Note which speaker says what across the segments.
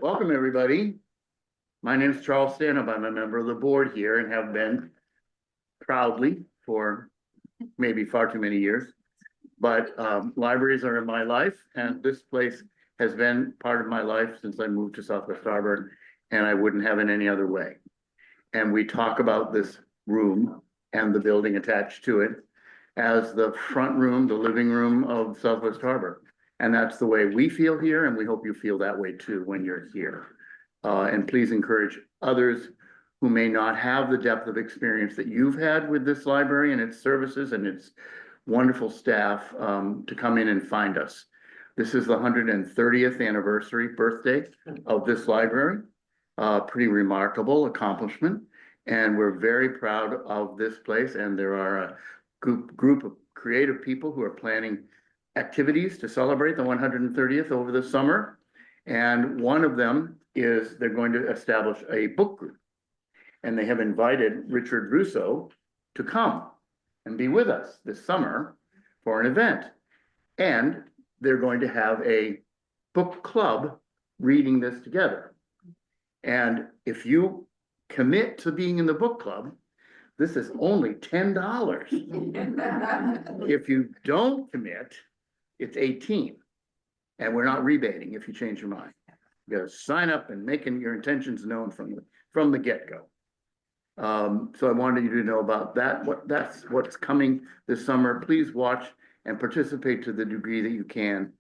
Speaker 1: Welcome, everybody. My name is Charles Stanhope. I'm a member of the board here and have been proudly for maybe far too many years. But libraries are in my life, and this place has been part of my life since I moved to Southwest Harbor, and I wouldn't have it any other way. And we talk about this room and the building attached to it as the front room, the living room of Southwest Harbor. And that's the way we feel here, and we hope you feel that way too when you're here. And please encourage others who may not have the depth of experience that you've had with this library and its services and its wonderful staff to come in and find us. This is the 130th anniversary birthday of this library. Pretty remarkable accomplishment. And we're very proud of this place. And there are a group of creative people who are planning activities to celebrate the 130th over the summer. And one of them is they're going to establish a book group. And they have invited Richard Russo to come and be with us this summer for an event. And they're going to have a book club reading this together. And if you commit to being in the book club, this is only $10. If you don't commit, it's $18. And we're not rebating if you change your mind. You gotta sign up and making your intentions known from the get-go. So I wanted you to know about that. That's what's coming this summer. Please watch and participate to the degree that you can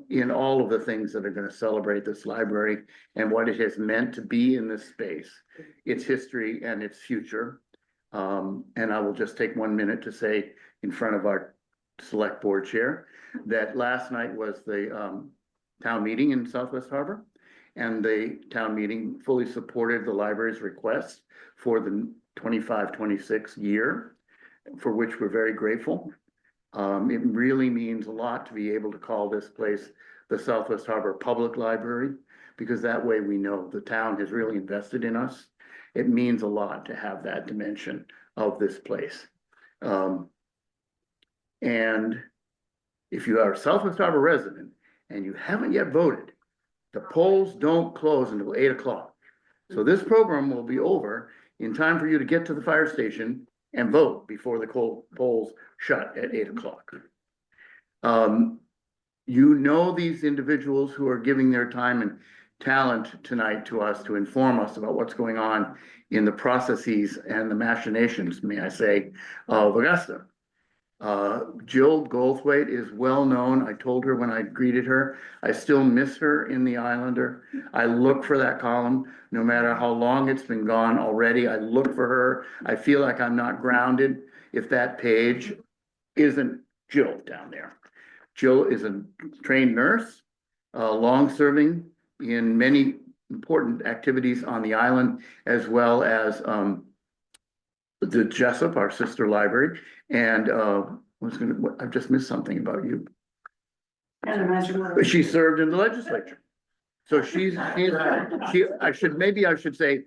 Speaker 1: in all of the things that are going to celebrate this library and what it has meant to be in this space, its history and its future. And I will just take 1 minute to say in front of our select board chair that last night was the town meeting in Southwest Harbor, and the town meeting fully supported the library's request for the 25-26 year, for which we're very grateful. It really means a lot to be able to call this place the Southwest Harbor Public Library, because that way we know the town has really invested in us. It means a lot to have that dimension of this place. And if you are a Southwest Harbor resident and you haven't yet voted, the polls don't close until 8 o'clock. So this program will be over in time for you to get to the fire station and vote before the polls shut at 8 o'clock. You know these individuals who are giving their time and talent tonight to us to inform us about what's going on in the processes and the machinations, may I say, of Augusta. Jill Goldthwait is well known. I told her when I greeted her, I still miss her in the Islander. I look for that column, no matter how long it's been gone already. I look for her. I feel like I'm not grounded if that page isn't Jill down there. Jill is a trained nurse, long serving in many important activities on the island, as well as the Jessup, our sister library, and I've just missed something about you. But she served in the legislature, so I should say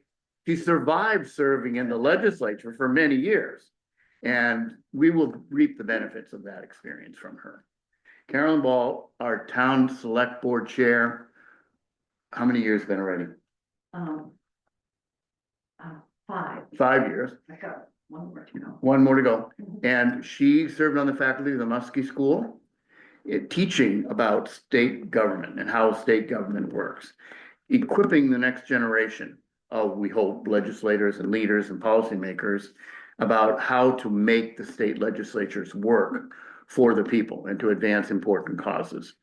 Speaker 1: she survived serving in the legislature for many years, and we will reap the benefits of that experience from her. Carolyn Ball, our town select board chair. How many years been already?
Speaker 2: 5.
Speaker 1: 5 years.
Speaker 2: I got one more to go.
Speaker 1: One more to go. And she served on the faculty of the Muskie School, teaching about state government and how state government works, equipping the next generation of, we hope, legislators and leaders and policymakers about how to make the state legislatures work for the people and to advance important causes.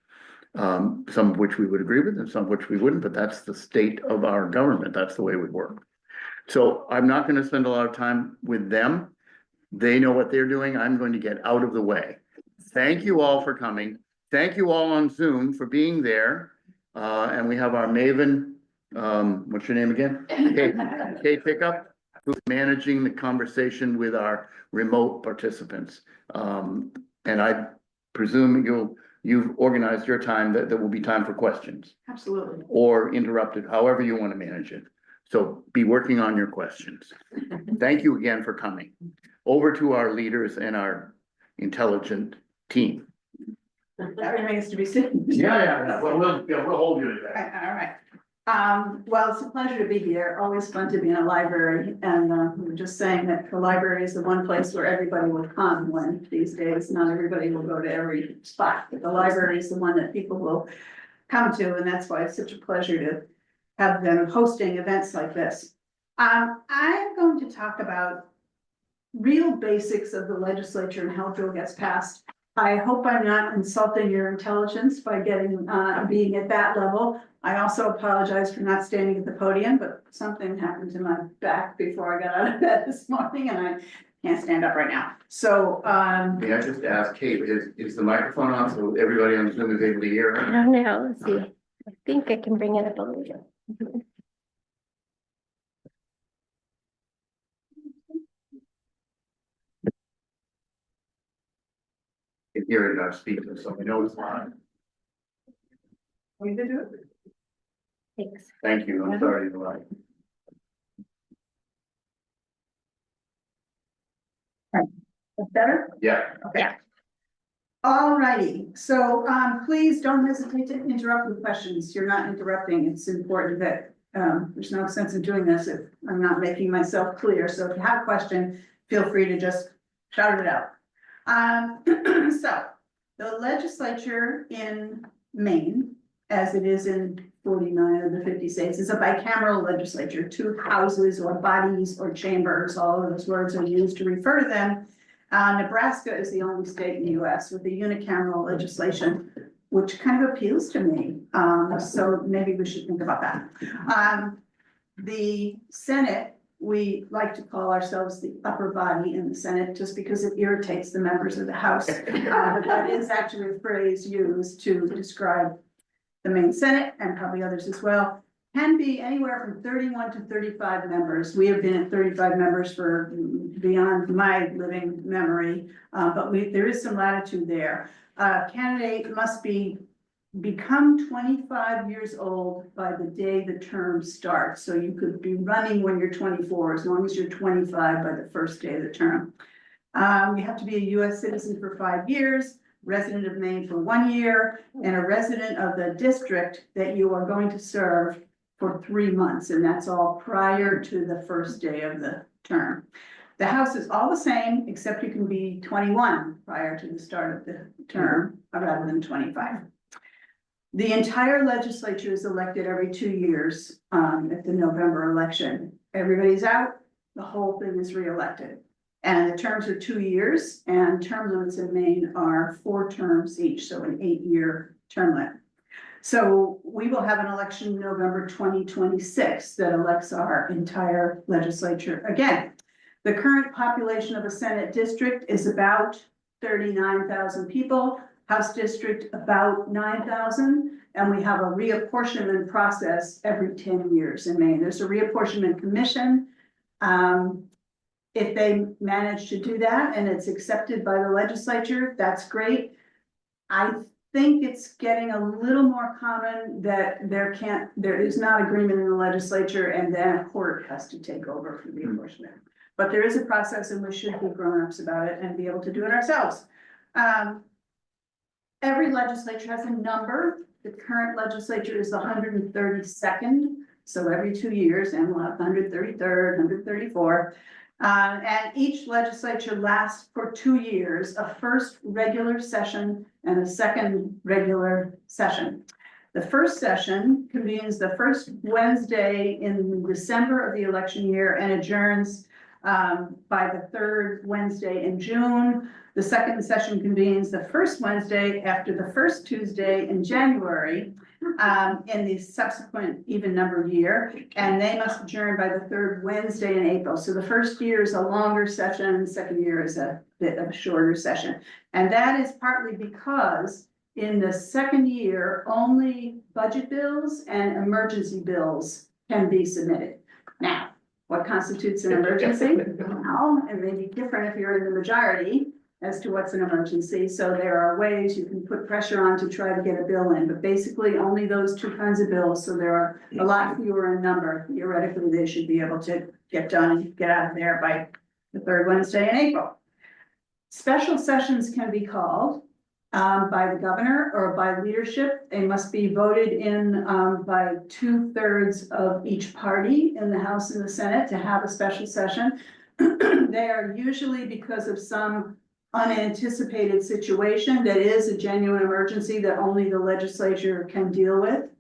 Speaker 1: Some of which we would agree with and some of which we wouldn't, but that's the state of our government. That's the way we work. So I'm not going to spend a lot of time with them. They know what they're doing. I'm going to get out of the way. Thank you all for coming. Thank you all on Zoom for being there. And we have our Maven, what's your name again? Kate Pickup, who's managing the conversation with our remote participants. And I presume you've organized your time that there will be time for questions.
Speaker 2: Absolutely.
Speaker 1: Or interrupted, however you want to manage it. So be working on your questions. Thank you again for coming. Over to our leaders and our intelligent team.
Speaker 3: That remains to be seen.
Speaker 1: Yeah, well, we'll hold you to that.
Speaker 3: All right. Well, it's a pleasure to be here. Always fun to be in a library. And we were just saying that the library is the one place where everybody will come when these days, not everybody will go to every spot. But the library is the one that people will come to. And that's why it's such a pleasure to have them hosting events like this. I'm going to talk about real basics of the legislature and how a bill gets passed. I hope I'm not insulting your intelligence by being at that level. I also apologize for not standing at the podium, but something happened to my back before I got out of bed this morning and I can't stand up right now. So,
Speaker 1: May I just ask, Kate, is the microphone on so everybody on Zoom is able to hear
Speaker 4: I
Speaker 1: her?
Speaker 4: don't know, let's see. I think I can bring it up a little bit.
Speaker 1: Can hear it on speaker, so we know it's on.
Speaker 3: we did do it.
Speaker 4: Thanks.
Speaker 1: Thank you, I'm sorry to lie.
Speaker 3: That's better?
Speaker 1: Yeah,
Speaker 3: Okay.
Speaker 4: Yeah.
Speaker 3: All righty, so please don't hesitate to interrupt with questions. You're not interrupting. It's important that there's no sense in doing this if I'm not making myself clear. So if you have a question, feel free to just shout it out. So the legislature in Maine, as it is in 49 of the 50 states, is a bicameral legislature, two houses or bodies or chambers. All of those words are used to refer to them. Nebraska is the only state in the US with a unicameral legislation, which kind of appeals to me. So maybe we should think about that. The Senate, we like to call ourselves the upper body in the Senate just because it irritates the members of the House. But that is actually a phrase used to describe the Maine Senate and probably others as well. Can be anywhere from 31 to 35 members. We have been at 35 members for beyond my living memory, but there is some latitude there. Candidate must become 25 years old by the day the term starts. So you could be running when you're 24, as long as you're 25 by the first day of the term. You have to be a US citizen for 5 years, resident of Maine for 1 year, and a resident of the district that you are going to serve for 3 months, and that's all prior to the first day of the term. The House is all the same, except you can be 21 prior to the start of the term, rather than 25. The entire legislature is elected every 2 years at the November election. Everybody's out, the whole thing is reelected. And the terms are 2 years, and term limits in Maine are 4 terms each, so an 8-year term limit. So we will have an election in November 2026 that elects our entire legislature again. The current population of a Senate district is about 39,000 people, House district about 9,000, and we have a reapportionment process every 10 years in Maine. There's a reapportionment commission. If they manage to do that and it's accepted by the legislature, that's great. I think it's getting a little more common that there is not agreement in the legislature and then a court has to take over for the apportionment. But there is a process and we should be grown-ups about it and be able to do it ourselves. Every legislature has a number. The current legislature is the 132nd. So every 2 years, and we'll have 133rd, 134th. And each legislature lasts for 2 years, a first regular session and a second regular session. The first session convenes the first Wednesday in December of the election year and adjourns by the third Wednesday in June. The second session convenes the first Wednesday after the first Tuesday in January in the subsequent even numbered year, and they must adjourn by the third Wednesday in April. So the first year is a longer session, the second year is a bit of a shorter session. And that is partly because in the second year, only budget bills and emergency bills can be submitted. Now, what constitutes an emergency? Well, it may be different if you're in the majority as to what's an emergency. So there are ways you can put pressure on to try to get a bill in, but basically only those 2 kinds of bills. So there are a lot fewer in number. Theoretically, they should be able to get done and get out of there by the third Wednesday in April. Special sessions can be called by the governor or by leadership. They must be voted in, by 2/3 of each party in the House and the Senate to have a special session. They are usually because of some unanticipated situation that is a genuine emergency that only the legislature can deal with.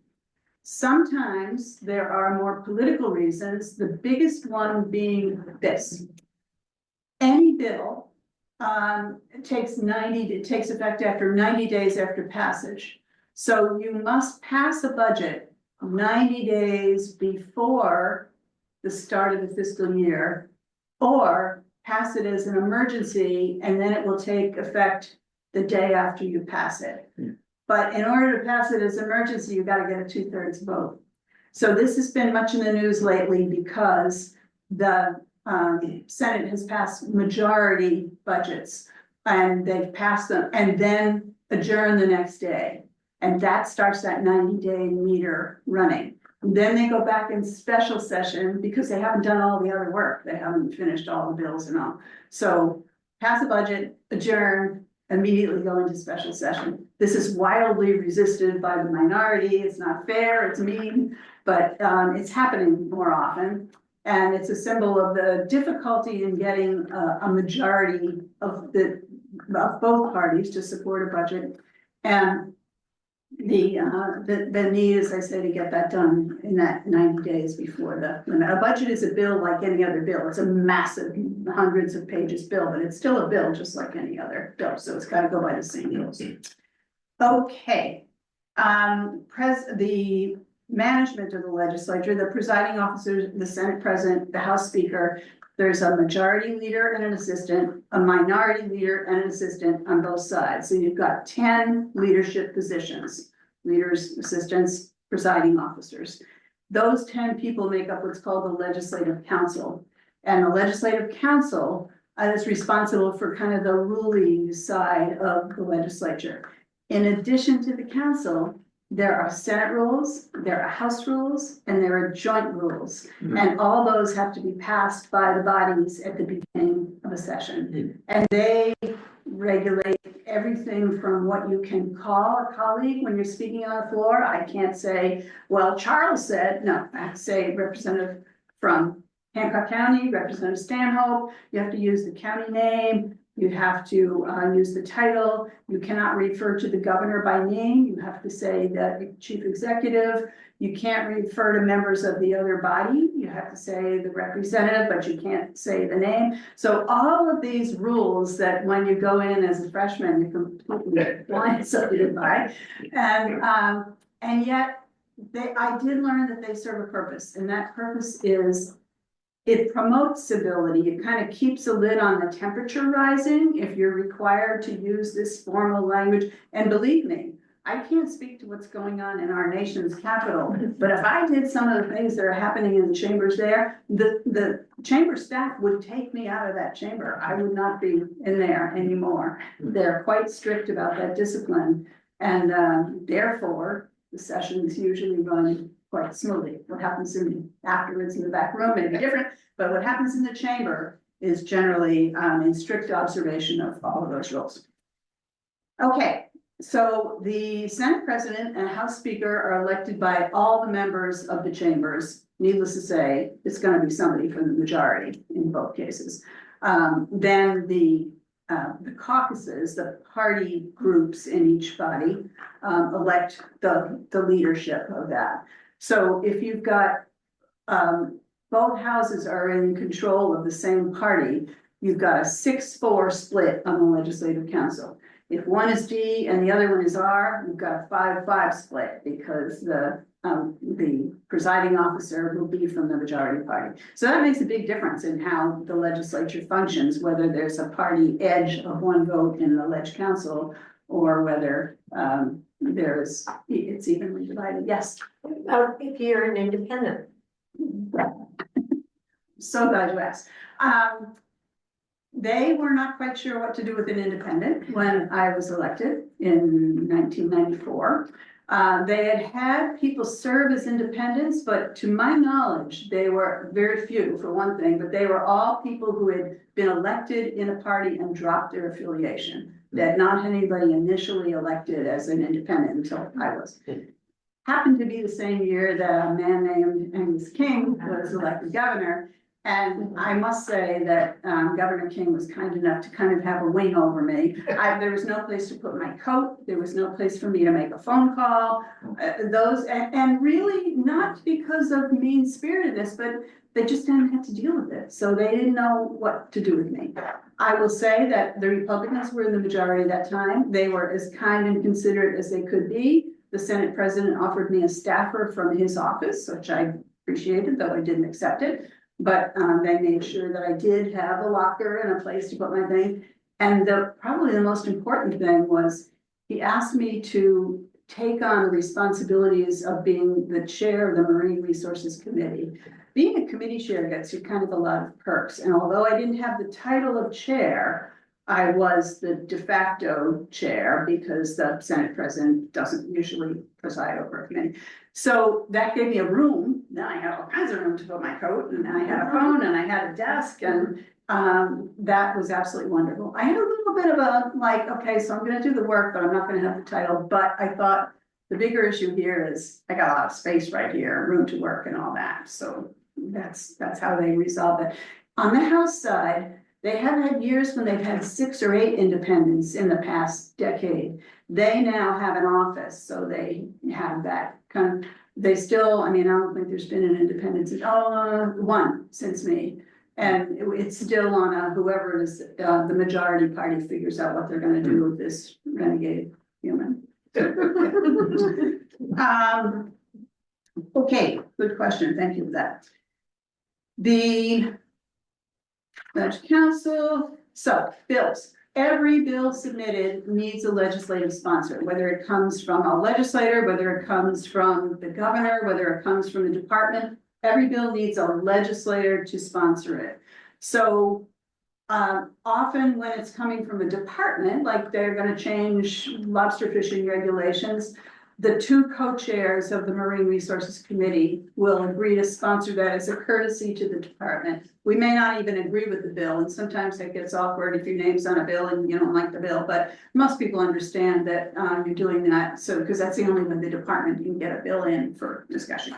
Speaker 3: Sometimes there are more political reasons, the biggest one being this. Any bill it takes effect after 90 days after passage. So you must pass a budget 90 days before the start of the fiscal year, or pass it as an emergency, and then it will take effect the day after you pass it. But in order to pass it as emergency, you gotta get a 2/3 vote. So this has been much in the news lately because the Senate has passed majority budgets, and they've passed them and then adjourn the next day. And that starts that 90-day meter running. Then they go back in special session because they haven't done all the other work. They haven't finished all the bills and all. So pass a budget, adjourn, immediately go into special session. This is wildly resisted by the minority. It's not fair, it's mean, but it's happening more often. And it's a symbol of the difficulty in getting a majority of both parties to support a budget. And the need, as I say, to get that done in that 90 days before a budget is a bill like any other bill. It's a massive hundreds of pages bill, but it's still a bill just like any other bill. So it's got to go by the same rules. Okay. The management of the legislature, the presiding officer, the Senate president, the House speaker, there's a majority leader and an assistant, a minority leader and an assistant on both sides. So you've got 10 leadership positions, leaders, assistants, presiding officers. Those 10 people make up what's called the legislative council. And the legislative council is responsible for kind of the ruling side of the legislature. In addition to the council, there are Senate rules, there are House rules, and there are joint rules. And all those have to be passed by the bodies at the beginning of a session. And they regulate everything from what you can call a colleague when you're speaking on the floor. I can't say, well, Charles said, no, I have to say representative from Hancock County, Representative Stanhope. You have to use the county name. You have to use the title. You cannot refer to the governor by name. You have to say the chief executive. You can't refer to members of the other body. You have to say the representative, but you can't say the name. So all of these rules that when you go in as a freshman, you're completely blindsided by. And yet I did learn that they serve a purpose, and that purpose is it promotes civility. It kind of keeps a lid on the temperature rising if you're required to use this formal language. And believe me, I can't speak to what's going on in our nation's capital, but if I did some of the things that are happening in the chambers there, the chamber staff would take me out of that chamber. I would not be in there anymore. They're quite strict about that discipline. And therefore, the sessions usually run quite smoothly. What happens afterwards in the back room may be different, but what happens in the chamber is generally in strict observation of all of those rules. Okay, so the Senate president and House speaker are elected by all the members of the chambers. Needless to say, it's going to be somebody from the majority in both cases. Then the caucuses, the party groups in each body elect the leadership of that. So if you've got both houses are in control of the same party, you've got a 6-4 split on the legislative council. If one is D and the other one is R, you've got a 5-5 split because the presiding officer will be from the majority party. So that makes a big difference in how the legislature functions, whether there's a party edge of one vote in the leg council or whether it's evenly divided. Yes.
Speaker 2: If you're an independent.
Speaker 3: So glad you asked. They were not quite sure what to do with an independent when I was elected in 1994. They had people serve as independents, but to my knowledge, they were very few for one thing, but they were all people who had been elected in a party and dropped their affiliation. that not anybody initially elected as an independent until I was. Happened to be the same year that a man named Angus King was elected governor. And I must say that Governor King was kind enough to kind of have a wing over me. There was no place to put my coat. There was no place for me to make a phone call. And really not because of mean spiritedness, but they just didn't have to deal with it. So they didn't know what to do with me. I will say that the Republicans were in the majority at that time. They were as kind and considerate as they could be. The Senate president offered me a staffer from his office, which I appreciated, though I didn't accept it. But they made sure that I did have a locker and a place to put my thing. And probably the most important thing was he asked me to take on the responsibilities of being the chair of the Marine Resources Committee. Being a committee chair gets you kind of a lot of perks. And although I didn't have the title of chair, I was the de facto chair because the Senate president doesn't usually preside over a committee. So that gave me a room. Now I had all kinds of room to put my coat, and I had a phone, and I had a desk, and that was absolutely wonderful. I had a little bit of a like, okay, so I'm gonna do the work, but I'm not gonna have the title. But I thought the bigger issue here is I got a lot of space right here, room to work and all that. So that's how they resolved it. On the House side, they have had years when they've had 6 or 8 independents in the past decade. They now have an office, so they have that kind of, they still, I mean, I don't think there's been an independent, one since me. And it's still on whoever it is, the majority party figures out what they're gonna do with this renegade human. Okay, good question, thank you for that. The council, so bills. Every bill submitted needs a legislative sponsor, whether it comes from a legislator, whether it comes from the governor, whether it comes from the department. Every bill needs a legislator to sponsor it. So often when it's coming from a department, like they're going to change lobster fishing regulations, the 2 co-chairs of the Marine Resources Committee will agree to sponsor that as a courtesy to the department. We may not even agree with the bill, and sometimes it gets awkward if your name's on a bill and you don't like the bill, but most people understand that you're doing that, so because that's the only way the department can get a bill in for discussion.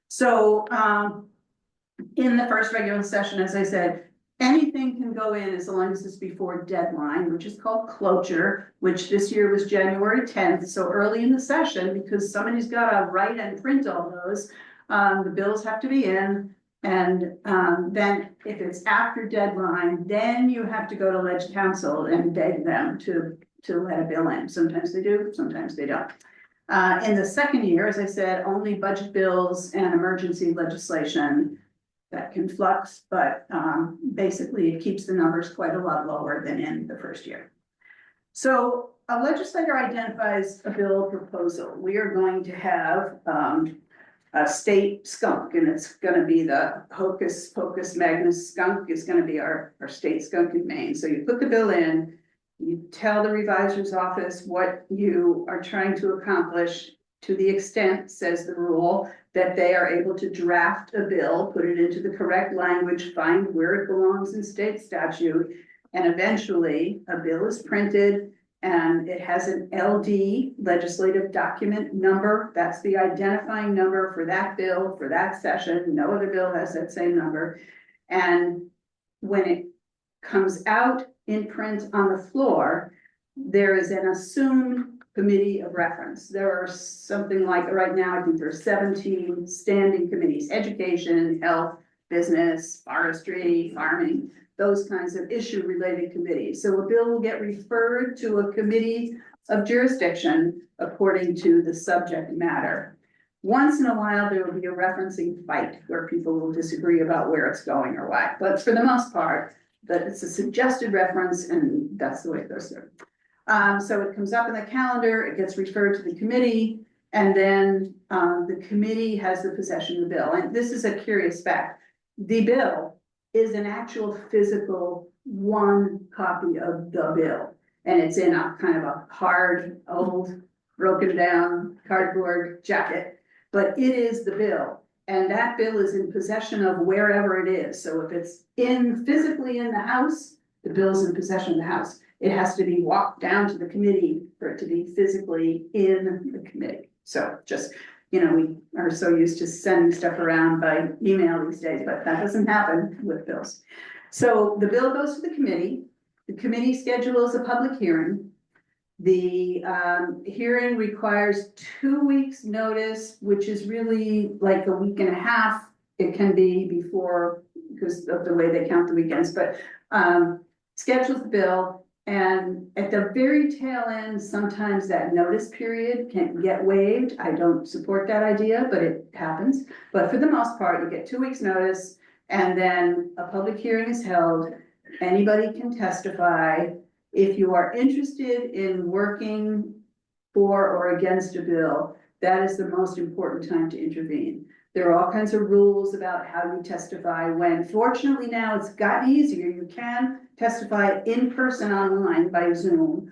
Speaker 3: So in the first regular session, as I said, anything can go in as long as it's before deadline, which is called cloture, which this year was January 10th. So early in the session, because somebody's got to write and print all those, the bills have to be in. And then if it's after deadline, then you have to go to Leg Council and beg them to let a bill in. Sometimes they do, sometimes they don't. In the second year, as I said, only budget bills and emergency legislation that can flux, but basically it keeps the numbers quite a lot lower than in the first year. So a legislator identifies a bill proposal. We are going to have a state skunk, and it's going to be the Hocus Pocus Magnus skunk is going to be our state skunk in Maine. So you put the bill in, you tell the revisor's office what you are trying to accomplish, to the extent, says the rule, that they are able to draft a bill, put it into the correct language, find where it belongs in state statute, and eventually a bill is printed and it has an LD, legislative document number. That's the identifying number for that bill, for that session. No other bill has that same number. And when it comes out in print on the floor, there is an assumed committee of reference. There are something like, right now, I think there are 17 standing committees: education, health, business, forestry, farming, those kinds of issue related committees. So a bill will get referred to a committee of jurisdiction according to the subject matter. Once in a while, there will be a referencing fight where people will disagree about where it's going or what, but for the most part, that it's a suggested reference, and that's the way it goes through. So it comes up in the calendar, it gets referred to the committee, and then the committee has the possession of the bill. And this is a curious fact. The bill is an actual physical one copy of the bill. And it's in a kind of a hard, old, broken down cardboard jacket, but it is the bill. And that bill is in possession of wherever it is. So if it's physically in the house, the bill's in possession of the House. It has to be walked down to the committee for it to be physically in the committee. So just, we are so used to sending stuff around by email these days, but that doesn't happen with bills. So the bill goes to the committee schedules a public hearing. The hearing requires 2 weeks' notice, which is really like a week and a half. It can be before because of the way they count the weekends, but schedules the bill. And at the very tail end, sometimes that notice period can get waived. I don't support that idea, but it happens. But for the most part, you get 2 weeks' notice, and then a public hearing is held. Anybody can testify. If you are interested in working for or against a bill, that is the most important time to intervene. There are all kinds of rules about how you testify when. Fortunately, now it's gotten easier. You can testify in person online by Zoom.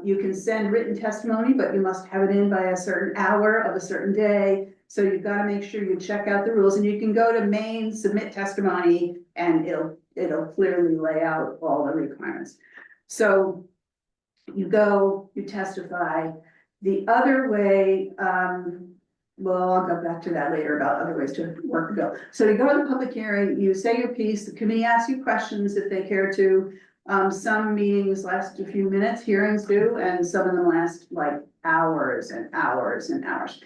Speaker 3: You can send written testimony, but you must have it in by a certain hour of a certain day. So you've got to make sure you check out the rules, and you can go to Maine, submit testimony, and it'll clearly lay out all the requirements. So you go, you testify. The other way, well, I'll go back to that later about other ways to work the bill. So you go to the public hearing, you say your piece, the committee asks you questions if they care to. Some meetings last a few minutes, hearings do, and some of them last like hours and hours and hours.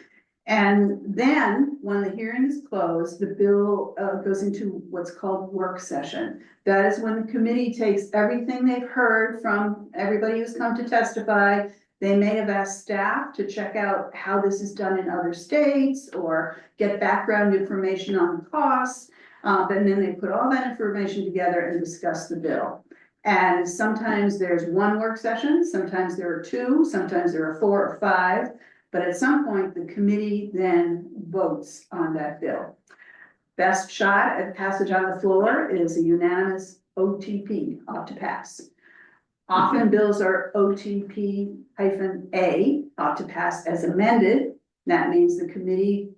Speaker 3: And then when the hearing is closed, the bill goes into what's called work session. That is when the committee takes everything they've heard from everybody who's come to testify. They may have asked staff to check out how this is done in other states or get background information on the costs. And then they put all that information together and discuss the bill. And sometimes there's one work session, sometimes there are two, sometimes there are 4 or 5. But at some point, the committee then votes on that bill. Best shot at passage on the floor is a unanimous OTP, ought to pass. Often bills are OTP-A, ought to pass as amended. That means the committee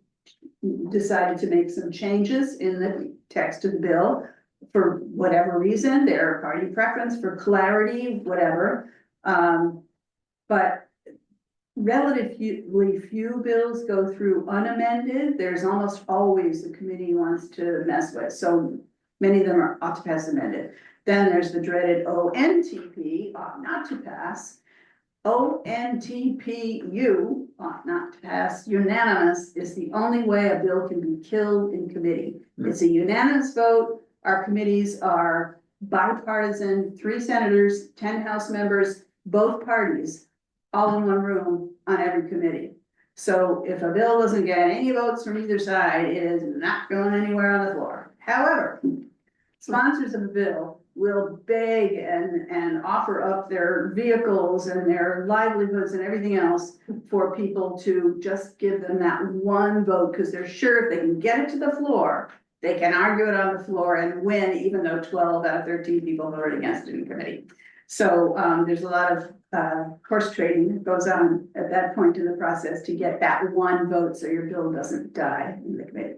Speaker 3: decided to make some changes in the text of the bill for whatever reason, their party preference, for clarity, whatever. But relatively few bills go through unamended. There's almost always the committee wants to mess with. So many of them are ought to pass amended. Then there's the dreaded ONTP, ought not to pass. ONTPU, ought not to pass. Unanimous is the only way a bill can be killed in committee. It's a unanimous vote. Our committees are bipartisan, 3 senators, 10 House members, both parties, all in one room on every committee. So if a bill doesn't get any votes from either side, it is not going anywhere on the floor. However, sponsors of a bill will beg and offer up their vehicles and their livelihoods and everything else for people to just give them that one vote, because they're sure if they can get it to the floor, they can argue it on the floor and win, even though 12 out of 13 people voted against it in committee. So there's a lot of horse trading that goes on at that point in the process to get that one vote so your bill doesn't die in the committee.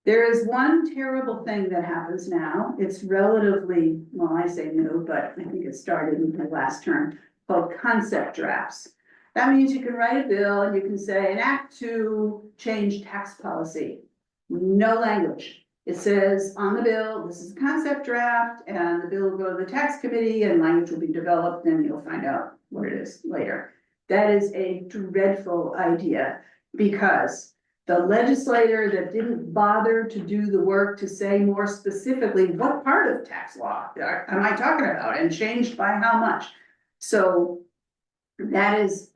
Speaker 3: There is one terrible thing that happens now. It's relatively, well, I say new, but I think it started in the last term, called concept drafts. That means you can write a bill and you can say an act to change tax policy. No language. It says on the bill, this is a concept draft, and the bill will go to the tax committee and language will be developed, and you'll find out what it is later. That is a dreadful idea, because the legislator that didn't bother to do the work to say more specifically what part of tax law am I talking about and changed by how much. So that is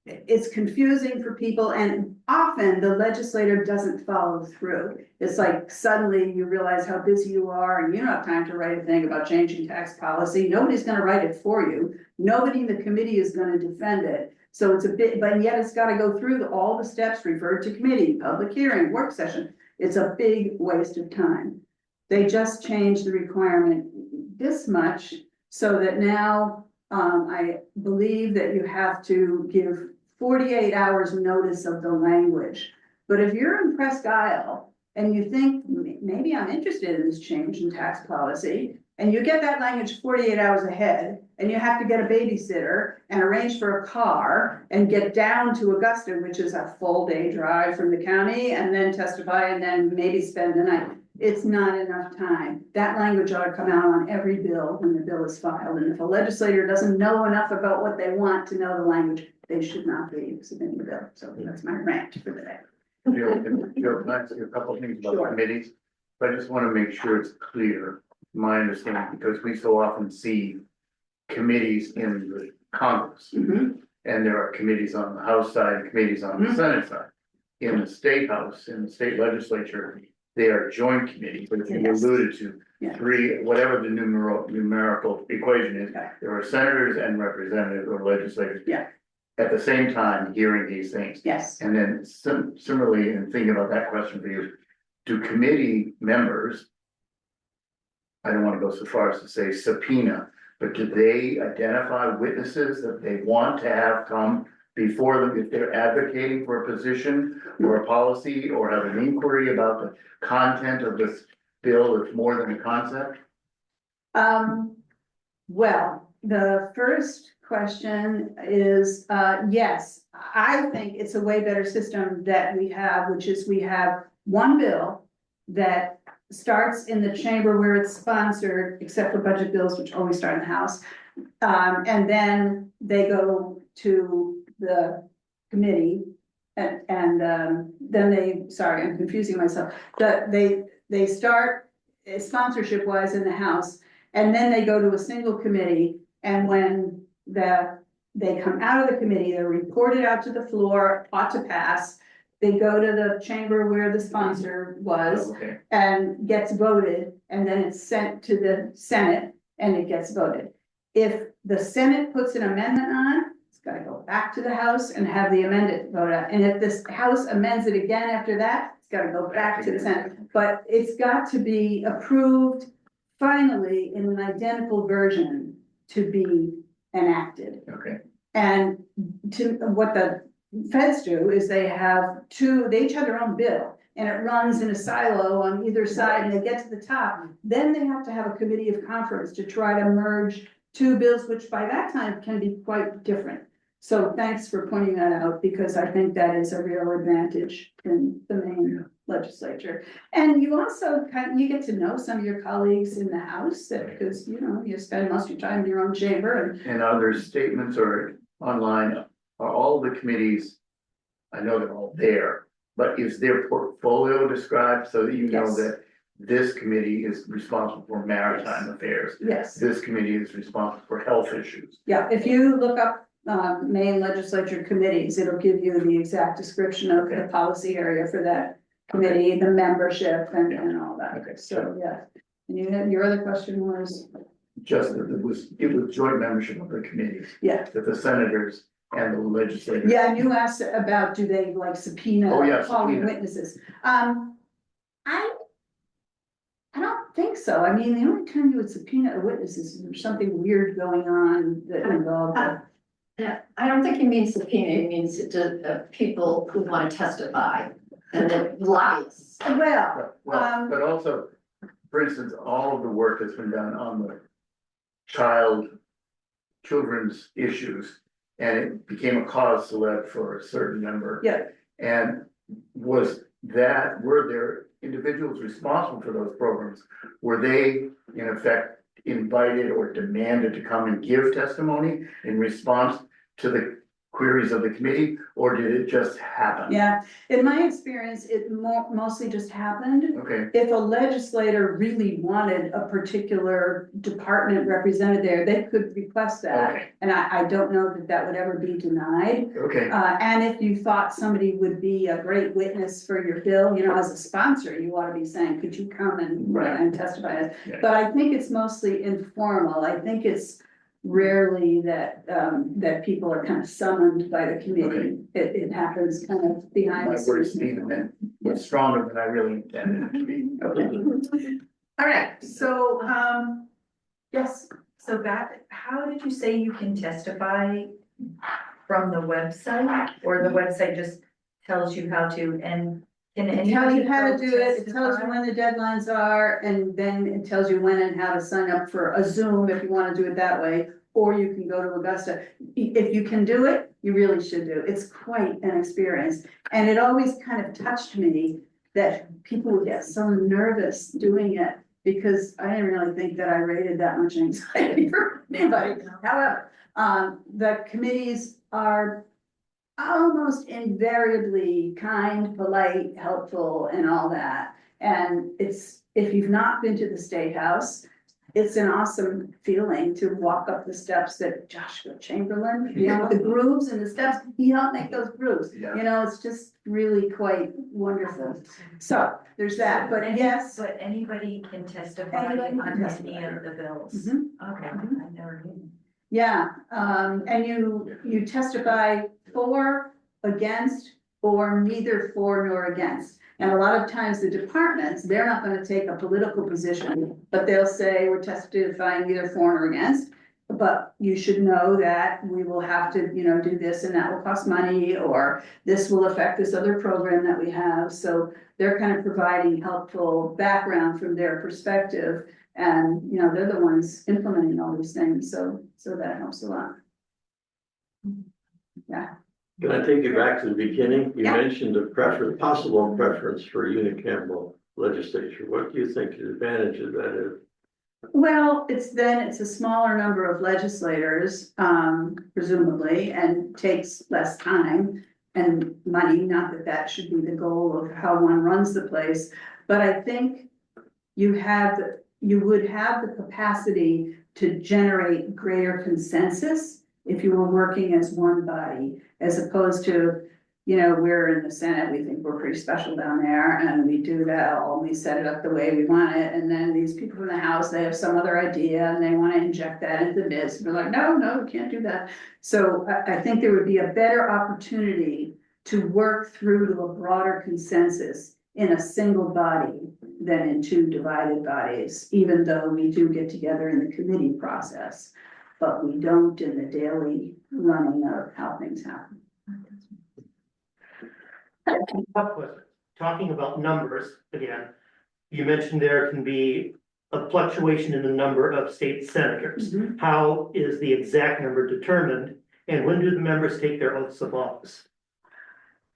Speaker 3: it's confusing for people, and often the legislator doesn't follow through. It's like suddenly you realize how busy you are and you don't have time to write a thing about changing tax policy. Nobody's going to write it for you. Nobody in the committee is going to defend it. So it's a bit, but yet it's got to go through all the steps referred to committee, public hearing, work session. It's a big waste of time. They just changed the requirement this much so that now I believe that you have to give 48 hours notice of the language. But if you're in Presque Isle and you think, maybe I'm interested in this change in tax policy, and you get that language 48 hours ahead, and you have to get a babysitter and arrange for a car and get down to Augusta, which is a full day drive from the county, and then testify and then maybe spend the night. It's not enough time. That language ought to come out on every bill when the bill is filed, and if a legislator doesn't know enough about what they want to know the language, they should not be submitting the bill. So that's my rant for the day.
Speaker 1: Joe, can I ask you a couple of things about
Speaker 3: Sure.
Speaker 1: committees? But I just want to make sure it's clear, my understanding, because we so often see committees in the Congress.
Speaker 3: Mhm.
Speaker 1: And there are committees on the House side, committees on the
Speaker 3: Mhm.
Speaker 1: Senate side. In the state house, in the state legislature, they are joint committees, but you
Speaker 3: Yes.
Speaker 1: alluded to.
Speaker 3: Yeah.
Speaker 1: Three, whatever the numerical equation is,
Speaker 3: Okay.
Speaker 1: there are senators and representatives or legislators.
Speaker 3: Yeah.
Speaker 1: At the same time, hearing these things.
Speaker 3: Yes.
Speaker 1: And then similarly, in thinking about that question for you, do committee members, I don't want to go so far as to say subpoena, but do they identify witnesses that they want to have come before them if they're advocating for a position or a policy or have an inquiry about the content of this bill that's more than a concept?
Speaker 3: Well, the first question is, yes, I think it's a way better system that we have, which is we have one bill that starts in the chamber where it's sponsored, except for budget bills, which always start in the House. And then they go to the committee and then they, sorry, I'm confusing myself. They start sponsorship wise in the House, and then they go to a single committee. And when they come out of the committee, they're reported out to the floor, ought to pass. They go to the chamber where the sponsor was
Speaker 1: Okay,
Speaker 3: and gets voted, and then it's sent to the Senate and it gets voted. If the Senate puts an amendment on, it's gotta go back to the House and have the amended vote out. And if this House amends it again after that, it's gotta go back to the Senate. But it's got to be approved finally in an identical version to be enacted.
Speaker 1: okay,
Speaker 3: And to what the feds do is they each have their own bill, and it runs in a silo on either side, and they get to the top. Then they have to have a committee of conference to try to merge two bills, which by that time can be quite different. So thanks for pointing that out, because I think that is a real advantage in the Maine legislature. And you also you get to know some of your colleagues in the House, because, you spend most of your time in your own chamber
Speaker 1: and other statements or online, are all the committees, I know they're all there, but is their portfolio described so that you know
Speaker 3: Yes.
Speaker 1: that this committee is responsible for maritime affairs?
Speaker 3: yes.
Speaker 1: This committee is responsible for health issues.
Speaker 3: Yeah, if you look up Maine legislature committees, it'll give you the exact description of the policy area for that committee, the membership and all that.
Speaker 1: Okay.
Speaker 3: So, yeah. And your other question was,
Speaker 1: Just that it was joint membership of the committees,
Speaker 3: yeah,
Speaker 1: that the senators and the legislators.
Speaker 3: yeah, and you asked about, do they like subpoena
Speaker 1: Oh, yeah,
Speaker 3: calling
Speaker 1: subpoena.
Speaker 3: witnesses? I don't think so. I mean, the only time you would subpoena a witness is if there's something weird going on that involved.
Speaker 2: Yeah, I don't think he means subpoena, he means people who want to testify and then lies.
Speaker 3: Well,
Speaker 1: Well, but also, for instance, all of the work that's been done on the children's issues, and it became a cause célèbre for a certain number.
Speaker 3: yeah,
Speaker 1: And were there individuals responsible for those programs? Were they in effect invited or demanded to come and give testimony in response to the queries of the committee, or did it just happen?
Speaker 3: yeah. In my experience, it mostly just happened.
Speaker 1: Okay,
Speaker 3: If a legislator really wanted a particular department represented there, they could request that.
Speaker 1: okay,
Speaker 3: And I don't know that would ever be denied.
Speaker 1: okay,
Speaker 3: And if you thought somebody would be a great witness for your bill, as a sponsor, you ought to be saying, could you come
Speaker 1: Right.
Speaker 3: and testify?
Speaker 1: Yeah.
Speaker 3: But I think it's mostly informal. I think it's rarely that people are kind of summoned by the committee. It happens kind of behind
Speaker 1: my
Speaker 3: the
Speaker 1: words
Speaker 3: scenes.
Speaker 1: even then were stronger than I really intended it to be.
Speaker 3: Okay. All right, so, yes,
Speaker 5: So that, how did you say you can testify from the website, or the website just tells you how to, and Can
Speaker 3: It tells you
Speaker 5: anybody
Speaker 3: how to
Speaker 5: go
Speaker 3: do it, it tells you
Speaker 5: testify?
Speaker 3: when the deadlines are, and then it tells you when and how to sign up for a Zoom if you wanna do it that way. Or you can go to Augusta. If you can do it, you really should do. It's quite an experience. And it always kind of touched me that people would get so nervous doing it. Because I didn't really think that I rated that much anxiety for anybody. However, the committees are almost invariably kind, polite, helpful and all that. And it's, if you've not been to the State House, it's an awesome feeling to walk up the steps that Joshua Chamberlain, you know, the grooves and the steps, he helped make those grooves.
Speaker 1: Yeah.
Speaker 3: You know, it's just really quite wonderful. So there's that, but yes.
Speaker 5: But anybody can testify
Speaker 3: Anybody can
Speaker 5: on
Speaker 3: testify.
Speaker 5: any of the bills.
Speaker 3: Mhm.
Speaker 5: Okay,
Speaker 3: Mhm.
Speaker 5: I've never been.
Speaker 3: Yeah, and you testify for, against, or neither for nor against. And a lot of times the departments, they're not gonna take a political position, but they'll say we're testifying either for or against. But you should know that we will have to, you know, do this and that will cost money, or this will affect this other program that we have. So they're kind of providing helpful background from their perspective. And, you know, they're the ones implementing all these things, so that helps a lot. Yeah,
Speaker 6: Can I take you back to the beginning? You
Speaker 3: Yeah.
Speaker 6: mentioned a preference, possible preference for unicameral legislature. What do you think the advantage of that is?
Speaker 3: well, it's a smaller number of legislators, presumably, and takes less time and money, not that that should be the goal of how one runs the place. But I think you would have the capacity to generate greater consensus if you were working as one body, as opposed to, you know, we're in the Senate, we think we're pretty special down there, and we do that, all we set it up the way we want it, and then these people in the House, they have some other idea, and they wanna inject that into this, and we're like, no, we can't do that. So I think there would be a better opportunity to work through to a broader consensus in a single body than in two divided bodies, even though we do get together in the committee process. But we don't in the daily running of how things happen.
Speaker 7: Tough question. Talking about numbers again, you mentioned there can be a fluctuation in the number of state senators.
Speaker 3: Mhm.
Speaker 7: How is the exact number determined? And when do the members take their oaths of office?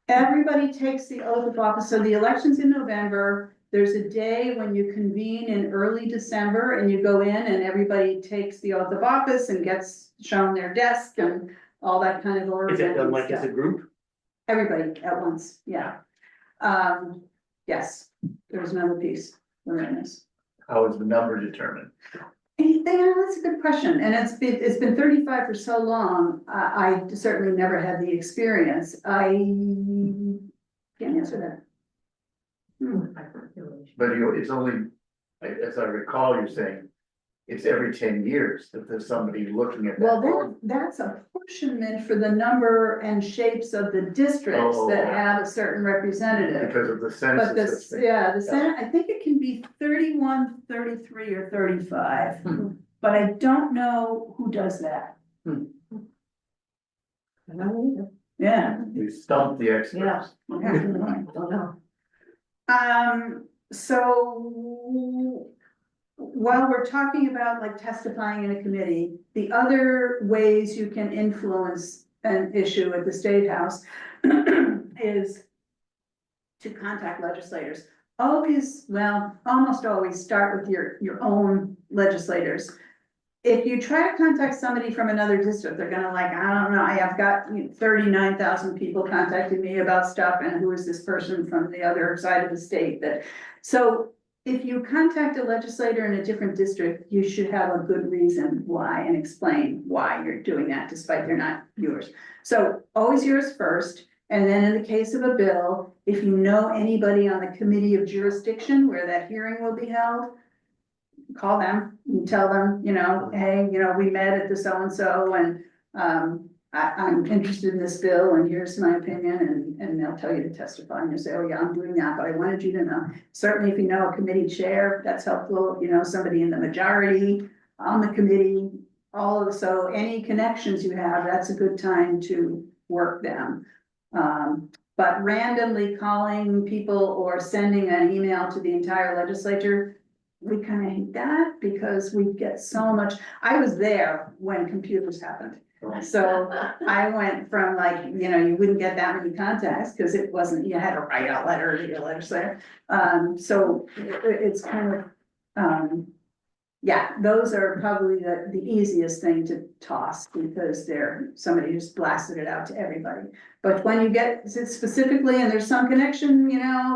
Speaker 3: Everybody takes the oath of office, so the election's in November. There's a day when you convene in early December and you go in and everybody takes the oath of office and gets shown their desk and all that kind of order.
Speaker 7: Is it done
Speaker 3: and
Speaker 7: like as a
Speaker 3: stuff.
Speaker 7: group?
Speaker 3: Everybody at once, yeah. Yes, there was another piece. Awareness.
Speaker 1: How is the number determined?
Speaker 3: That's a good question, and it's been 35 for so long, I certainly never had the experience, I can't answer that.
Speaker 5: By population.
Speaker 1: But it's only, as I recall, you're saying, it's every 10 years that there's somebody looking at that.
Speaker 3: Well, that's apportionment for the number and shapes of the districts that
Speaker 1: Oh.
Speaker 3: have a certain representative.
Speaker 1: Because of the
Speaker 3: But
Speaker 1: census.
Speaker 3: the, yeah, the Senate, I think it can be 31, 33, or 35, but I don't know who does that. Yeah.
Speaker 1: We stumped the experts.
Speaker 3: Don't know. So while we're talking about like testifying in a committee, the other ways you can influence an issue at the State House is to contact legislators. Always, well, almost always start with your own legislators. If you try to contact somebody from another district, they're gonna like, I don't know, I have got 39,000 people contacting me about stuff, and who is this person from the other side of the state that, so if you contact a legislator in a different district, you should have a good reason why and explain why you're doing that, despite they're not yours. So always yours first, and then in the case of a bill, if you know anybody on the committee of jurisdiction where that hearing will be held, call them and tell them, hey, we met at the so-and-so and, I'm interested in this bill and here's my opinion, and they'll tell you to testify and you say, oh yeah, I'm doing that, but I wanted you to know. Certainly if you know a committee chair, that's helpful, somebody in the majority on the committee, so any connections you have, that's a good time to work them. But randomly calling people or sending an email to the entire legislature, we kind of hate that because we get so much. I was there when computers happened. So I went from like, you wouldn't get that many contacts because it wasn't, you had to write a letter to your legislator. So it's kind of, yeah, those are probably the easiest thing to toss because somebody just blasted it out to everybody. But when you get specifically, and there's some connection,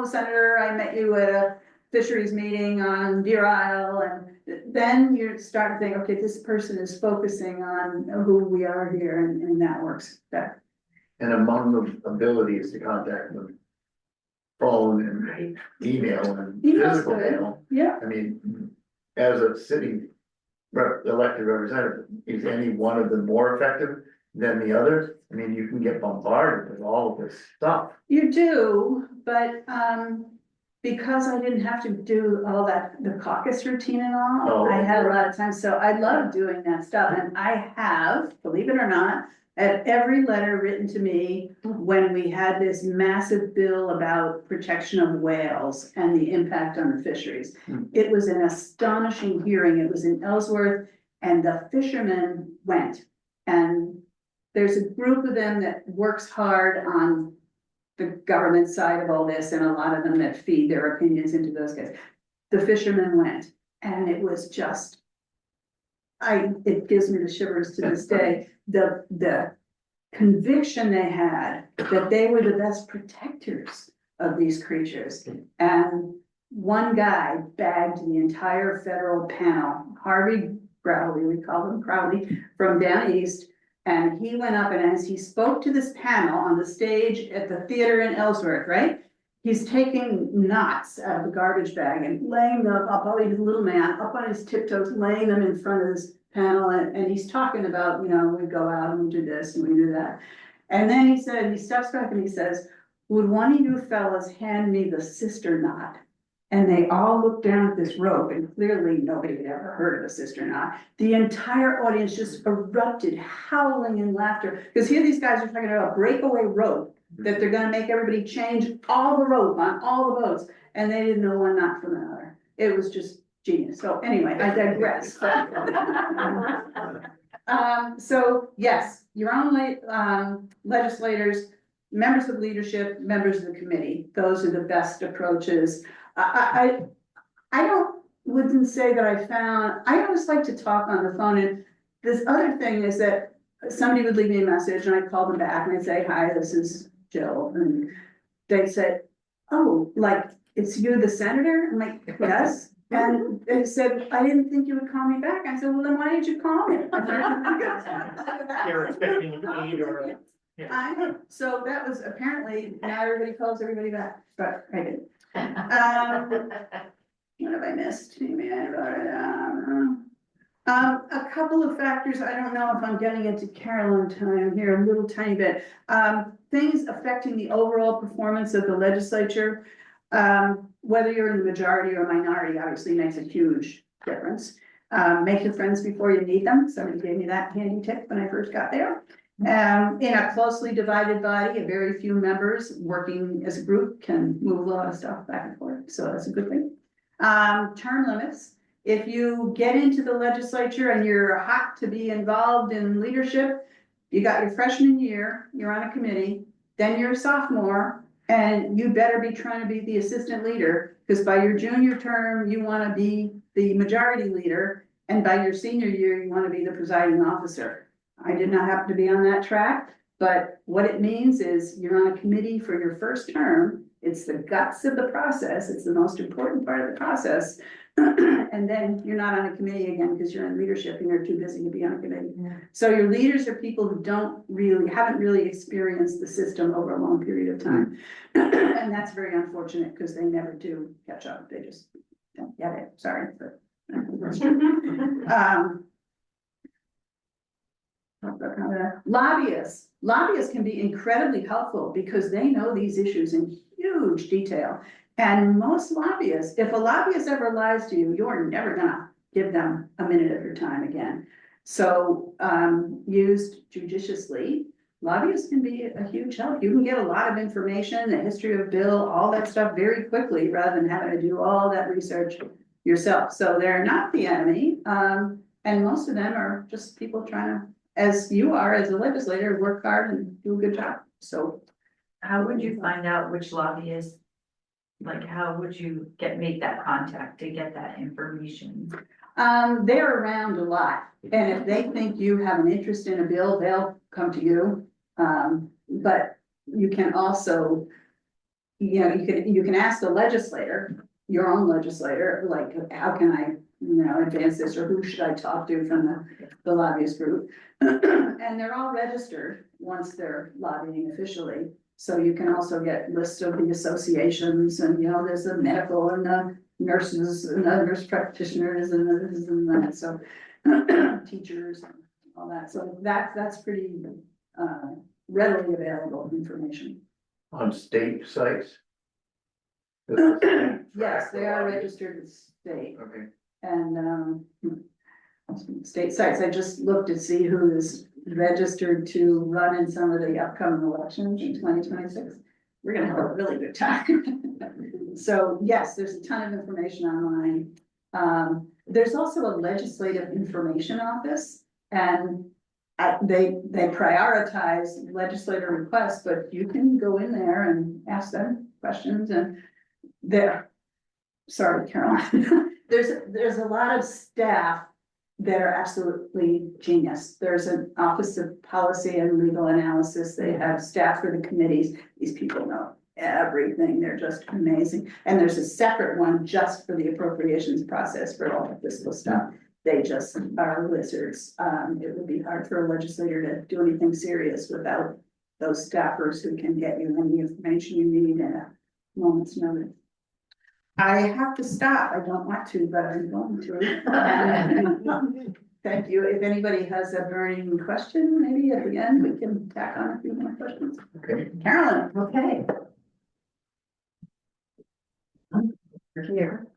Speaker 3: Senator, I met you at a fisheries meeting on Deer Isle, and then you start to think, okay, this person is focusing on who we are here, and that works better.
Speaker 1: And among the abilities to contact them, phone and email and
Speaker 3: Email's
Speaker 1: physical
Speaker 3: good.
Speaker 1: mail,
Speaker 3: Yeah,
Speaker 1: I mean, as a sitting elected representative, is any one of them more effective than the others? I mean, you can get bombarded with all of this stuff.
Speaker 3: you do, but, because I didn't have to do all that, the caucus routine and all,
Speaker 1: Oh.
Speaker 3: I had a lot of time, so I love doing that stuff, and I have, believe it or not, at every letter written to me when we had this massive bill about protection of whales and the impact on the fisheries. It was an astonishing hearing, it was in Ellsworth, and the fishermen went. And there's a group of them that works hard on the government side of all this, and a lot of them that feed their opinions into those guys. The fishermen went, and it was just, it gives me the shivers to this day, the conviction they had that they were the best protectors of these creatures. And one guy bagged the entire federal panel, Harvey Crowley, we call him Crowley, from down east. And he went up, and as he spoke to this panel on the stage at the theater in Ellsworth, right? He's taking knots out of the garbage bag and laying them up, probably his little man, up on his tiptoes, laying them in front of this panel. And he's talking about, we go out and we do this and we do that. And then he steps back and he says, would one of you fellas hand me the sister knot? And they all looked down at this rope, and clearly nobody had ever heard of a sister knot. The entire audience just erupted, howling in laughter, because here these guys are talking about a breakaway rope that they're gonna make everybody change all the rope on all the boats, and they didn't know one knot from another. It was just genius. So anyway, I digress. So yes, your own legislators, members of leadership, members of the committee, those are the best approaches. I wouldn't say that I always like to talk on the phone, and this other thing is that somebody would leave me a message and I'd call them back and I'd say, hi, this is Jill, and they'd say, oh, like, it's you, the senator? I'm like, yes. And they said, I didn't think you would call me back. I said, well, then why did you call me?
Speaker 7: You're expecting aid or,
Speaker 3: So that was apparently, now everybody calls everybody back, but I didn't. What have I missed? A couple of factors, I don't know if I'm getting into Carolyn time here, a little tiny bit. Things affecting the overall performance of the legislature, whether you're in the majority or minority, obviously makes a huge difference. Make your friends before you need them. Somebody gave me that handy tip when I first got there. In a closely divided body, a very few members working as a group can move a lot of stuff back and forth, so that's a good thing. Term limits. If you get into the legislature and you're hot to be involved in leadership, you got your freshman year, you're on a committee, then you're a sophomore, and you better be trying to be the assistant leader, because by your junior term, you want to be the majority leader, and by your senior year, you want to be the presiding officer. I did not happen to be on that track, but what it means is you're on a committee for your first term. It's the guts of the process. It's the most important part of the process. And then you're not on a committee again because you're in leadership and you're too busy to be on a committee. Yeah. So your leaders are people who haven't really experienced the system over a long period of time. And that's very unfortunate because they never do catch up. They just don't get it. Sorry, but lobbyists. Lobbyists can be incredibly helpful because they know these issues in huge detail. And most lobbyists, if a lobbyist ever lies to you, you're never gonna give them a minute of your time again. So used judiciously, lobbyists can be a huge help. You can get a lot of information, the history of bill, all that stuff very quickly, rather than having to do all that research yourself. So they're not the enemy. And most of them are just people trying to, as you are as a legislator, work hard and do a good job. So
Speaker 5: How would you find out which lobbyist? Like, how would you make that contact to get that information?
Speaker 3: they're around a lot, and if they think you have an interest in a bill, they'll come to you. But you can also, you can ask the legislator, your own legislator, like, how can I, advance this, or who should I talk to from the lobbyist group? And they're all registered once they're lobbying officially. So you can also get lists of the associations, and there's the medical and the nurses and the nurse practitioners and this and that, so teachers and all that. So that's pretty readily available information.
Speaker 1: On state sites?
Speaker 3: Yes, they are registered with state
Speaker 1: Okay.
Speaker 3: and state sites. I just looked to see who is registered to run in some of the upcoming elections in 2026. We're gonna have a really good time. So yes, there's a ton of information online. There's also a legislative information office, and they prioritize legislator requests, but you can go in there and ask them questions. And sorry, Carolyn, there's a lot of staff that are absolutely genius. There's an Office of Policy and Legal Analysis. They have staff for the committees. These people know everything. They're just amazing. And there's a separate one just for the appropriations process for all the fiscal stuff. They just are wizards. It would be hard for a legislator to do anything serious without those staffers who can get you any information you need at a moment's notice. I have to stop. I don't want to, but I'm going to. Thank you. If anybody has a burning question, maybe at the end, we can tack on a few more questions.
Speaker 1: Okay.
Speaker 3: Carolyn,
Speaker 2: Okay.
Speaker 8: Here.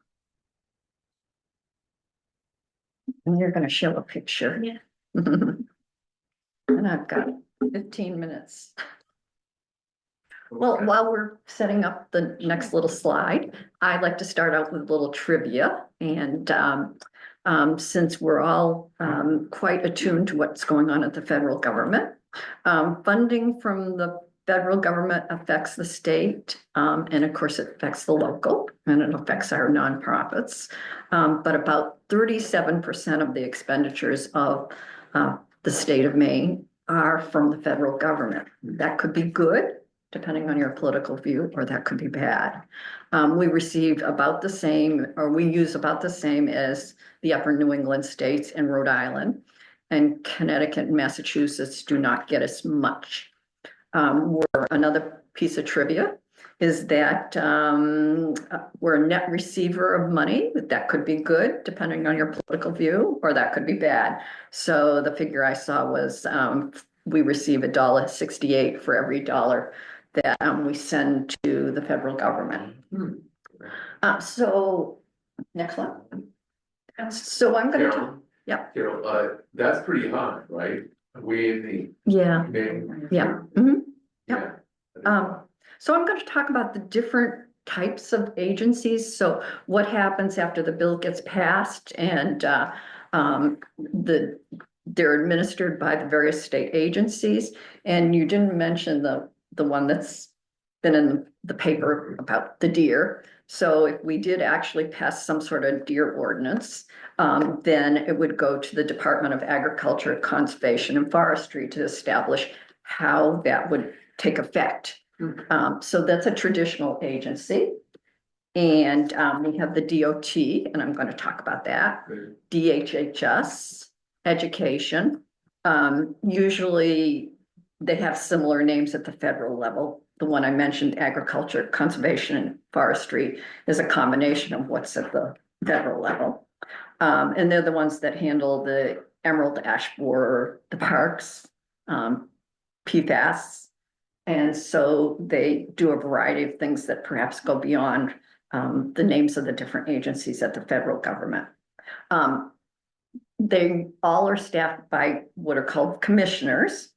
Speaker 8: And you're gonna show a picture.
Speaker 4: Yeah.
Speaker 8: And I've got 15 minutes. Well, while we're setting up the next little slide, I'd like to start out with a little trivia. And since we're all quite attuned to what's going on at the federal government, funding from the federal government affects the state, and of course it affects the local, and it affects our nonprofits. But about 37% of the expenditures of the state of Maine are from the federal government. That could be good, depending on your political view, or that could be bad. We receive about the same, or we use about the same as the upper New England states and Rhode Island, and Connecticut and Massachusetts do not get as much. Another piece of trivia is that we're a net receiver of money. That could be good, depending on your political view, or that could be bad. So the figure I saw was we receive $1.68 for every dollar that we send to the federal government. So next one. So I'm going to,
Speaker 9: Carol?
Speaker 8: yeah.
Speaker 9: Carol, that's pretty high, right? We in the.
Speaker 8: Yeah,
Speaker 9: Maine?
Speaker 8: yeah. Yep. So I'm going to talk about the different types of agencies. So what happens after the bill gets passed, and they're administered by the various state agencies. And you didn't mention the one that's been in the paper about the deer. So if we did actually pass some sort of deer ordinance, then it would go to the Department of Agriculture, Conservation, and Forestry to establish how that would take effect. So that's a traditional agency. And we have the DOT, and I'm going to talk about that. DHHS, education. Usually they have similar names at the federal level. The one I mentioned, agriculture, conservation, and forestry, is a combination of what's at the federal level. And they're the ones that handle the emerald ash borer, the parks, PFAS. And so they do a variety of things that perhaps go beyond the names of the different agencies at the federal government. They all are staffed by what are called commissioners.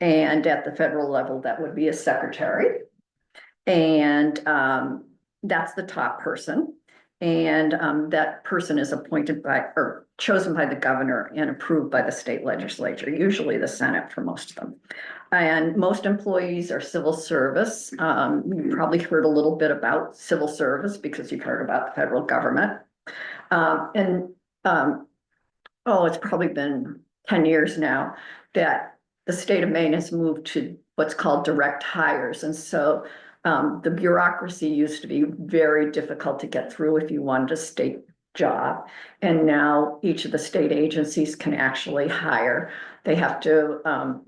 Speaker 8: And at the federal level, that would be a secretary. And that's the top person. And that person is appointed by or chosen by the governor and approved by the state legislature, usually the Senate for most of them. And most employees are civil service. You probably heard a little bit about civil service because you've heard about the federal government. It's probably been 10 years now that the state of Maine has moved to what's called direct hires. And so the bureaucracy used to be very difficult to get through if you wanted a state job. And now each of the state agencies can actually hire. They have to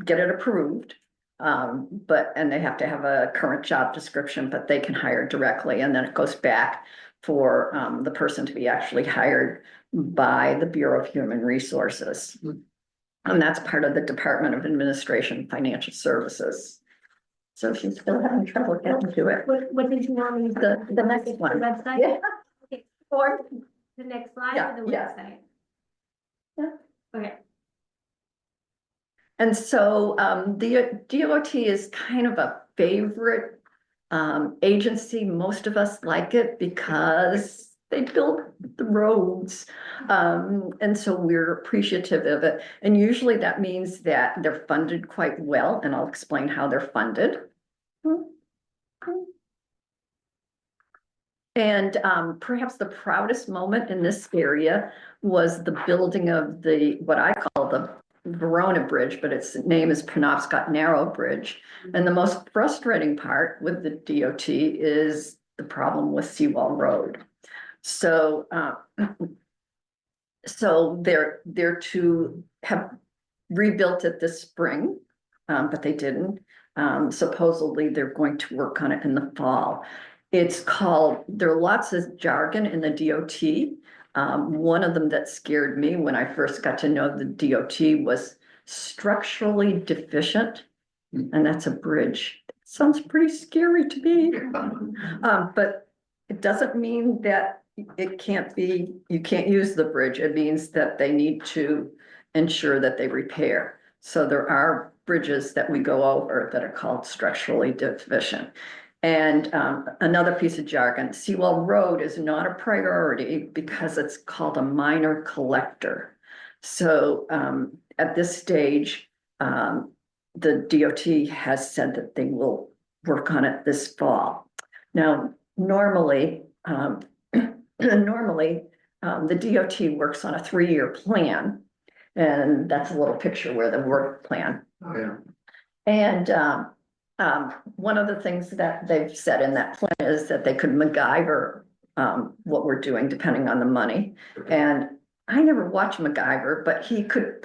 Speaker 8: get it approved, and they have to have a current job description, but they can hire directly. And then it goes back for the person to be actually hired by the Bureau of Human Resources. And that's part of the Department of Administration and Financial Services. So she's still having trouble getting to it.
Speaker 4: What did you want me to?
Speaker 8: The next one.
Speaker 4: The website?
Speaker 8: Yeah.
Speaker 4: Okay, or the next slide
Speaker 8: Yeah,
Speaker 4: or the
Speaker 8: yeah.
Speaker 4: website?
Speaker 8: Yeah.
Speaker 4: Okay.
Speaker 8: And so the DOT is kind of a favorite agency. Most of us like it because they build the roads. And so we're appreciative of it. And usually that means that they're funded quite well, and I'll explain how they're funded. And perhaps the proudest moment in this area was the building of what I call the Verona Bridge, but its name is Penobscot Narrow Bridge. And the most frustrating part with the DOT is the problem with Seawall Road. So, they're to have rebuilt it this spring, but they didn't. Supposedly they're going to work on it in the fall. There are lots of jargon in the DOT. One of them that scared me when I first got to know the DOT was structurally deficient, and that's a bridge. Sounds pretty scary to me. But it doesn't mean that you can't use the bridge. It means that they need to ensure that they repair. So there are bridges that we go over that are called structurally deficient. And another piece of jargon, Seawall Road is not a priority because it's called a minor collector. So at this stage, the DOT has said that they will work on it this fall. Now, normally, the DOT works on a 3-year plan, and that's a little picture where the work plan.
Speaker 1: Oh, yeah.
Speaker 8: And one of the things that they've said in that plan is that they could MacGyver what we're doing depending on the money. And I never watched MacGyver, but he could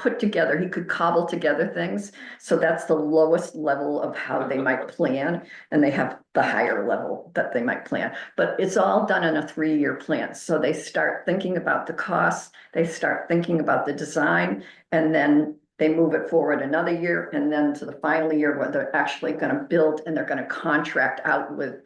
Speaker 8: cobble together things. So that's the lowest level of how they might plan. And they have the higher level that they might plan. But it's all done in a 3-year plan. So they start thinking about the costs, they start thinking about the design, and then they move it forward another year, and then to the final year where they're actually going to build, and they're going to contract out with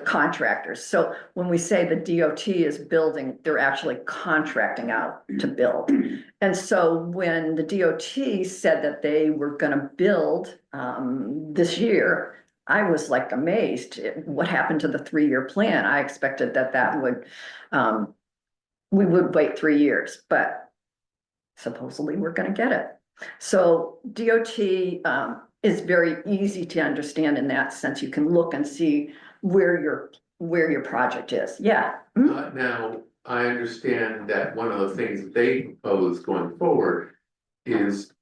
Speaker 8: contractors. So when we say the DOT is building, they're actually contracting out to build. And so when the DOT said that they were going to build this year, I was like amazed. What happened to the 3-year plan? I expected that would, we would wait 3 years, but supposedly we're going to get it. So DOT is very easy to understand in that sense. You can look and see where your project is. Yeah.
Speaker 9: Now, I understand that one of the things that they propose going forward is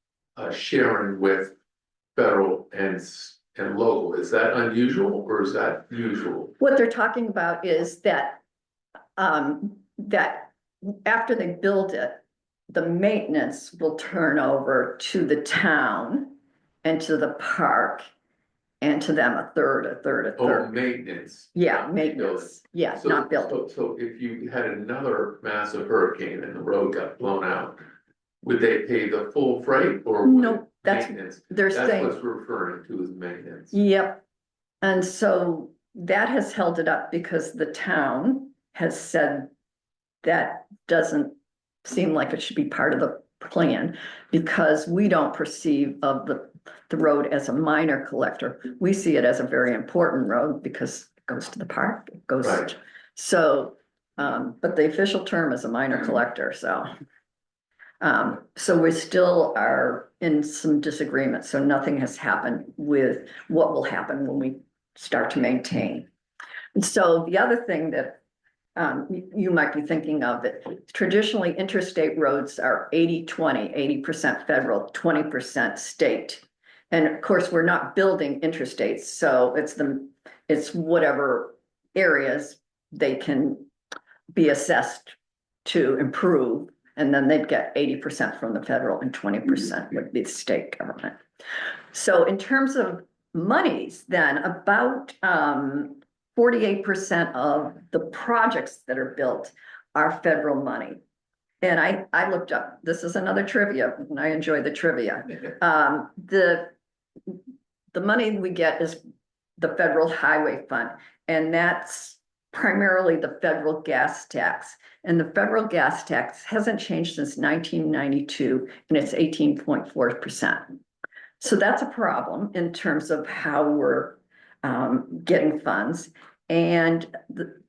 Speaker 9: sharing with federal and local. Is that unusual or is that usual?
Speaker 8: What they're talking about is that that after they build it, the maintenance will turn over to the town and to the park and to them a third.
Speaker 9: Oh, maintenance.
Speaker 8: Yeah,
Speaker 9: not
Speaker 8: maintenance. Yeah,
Speaker 9: So-
Speaker 8: not building.
Speaker 9: So if you had another massive hurricane and the road got blown out, would they pay the full freight or? would
Speaker 8: No, that's,
Speaker 9: maintenance?
Speaker 8: they're
Speaker 9: That's
Speaker 8: saying,
Speaker 9: what's referring to as maintenance.
Speaker 8: yep. And so that has held it up because the town has said that doesn't seem like it should be part of the plan because we don't perceive of the road as a minor collector. We see it as a very important road because it goes to the park, it goes.
Speaker 9: Right.
Speaker 8: So, but the official term is a minor collector, so. So we still are in some disagreement, so nothing has happened with what will happen when we start to maintain. And so the other thing that you might be thinking of, that traditionally interstate roads are 80-20, 80% federal, 20% state. And of course, we're not building interstates, so it's whatever areas they can be assessed to improve. And then they'd get 80% from the federal and 20% would be the state government. So in terms of monies, then about 48% of the projects that are built are federal money. And I looked up, this is another trivia, and I enjoy the trivia. The money we get is the federal highway fund, and that's primarily the federal gas tax. And the federal gas tax hasn't changed since 1992, and it's 18.4%. So that's a problem in terms of how we're getting funds. And the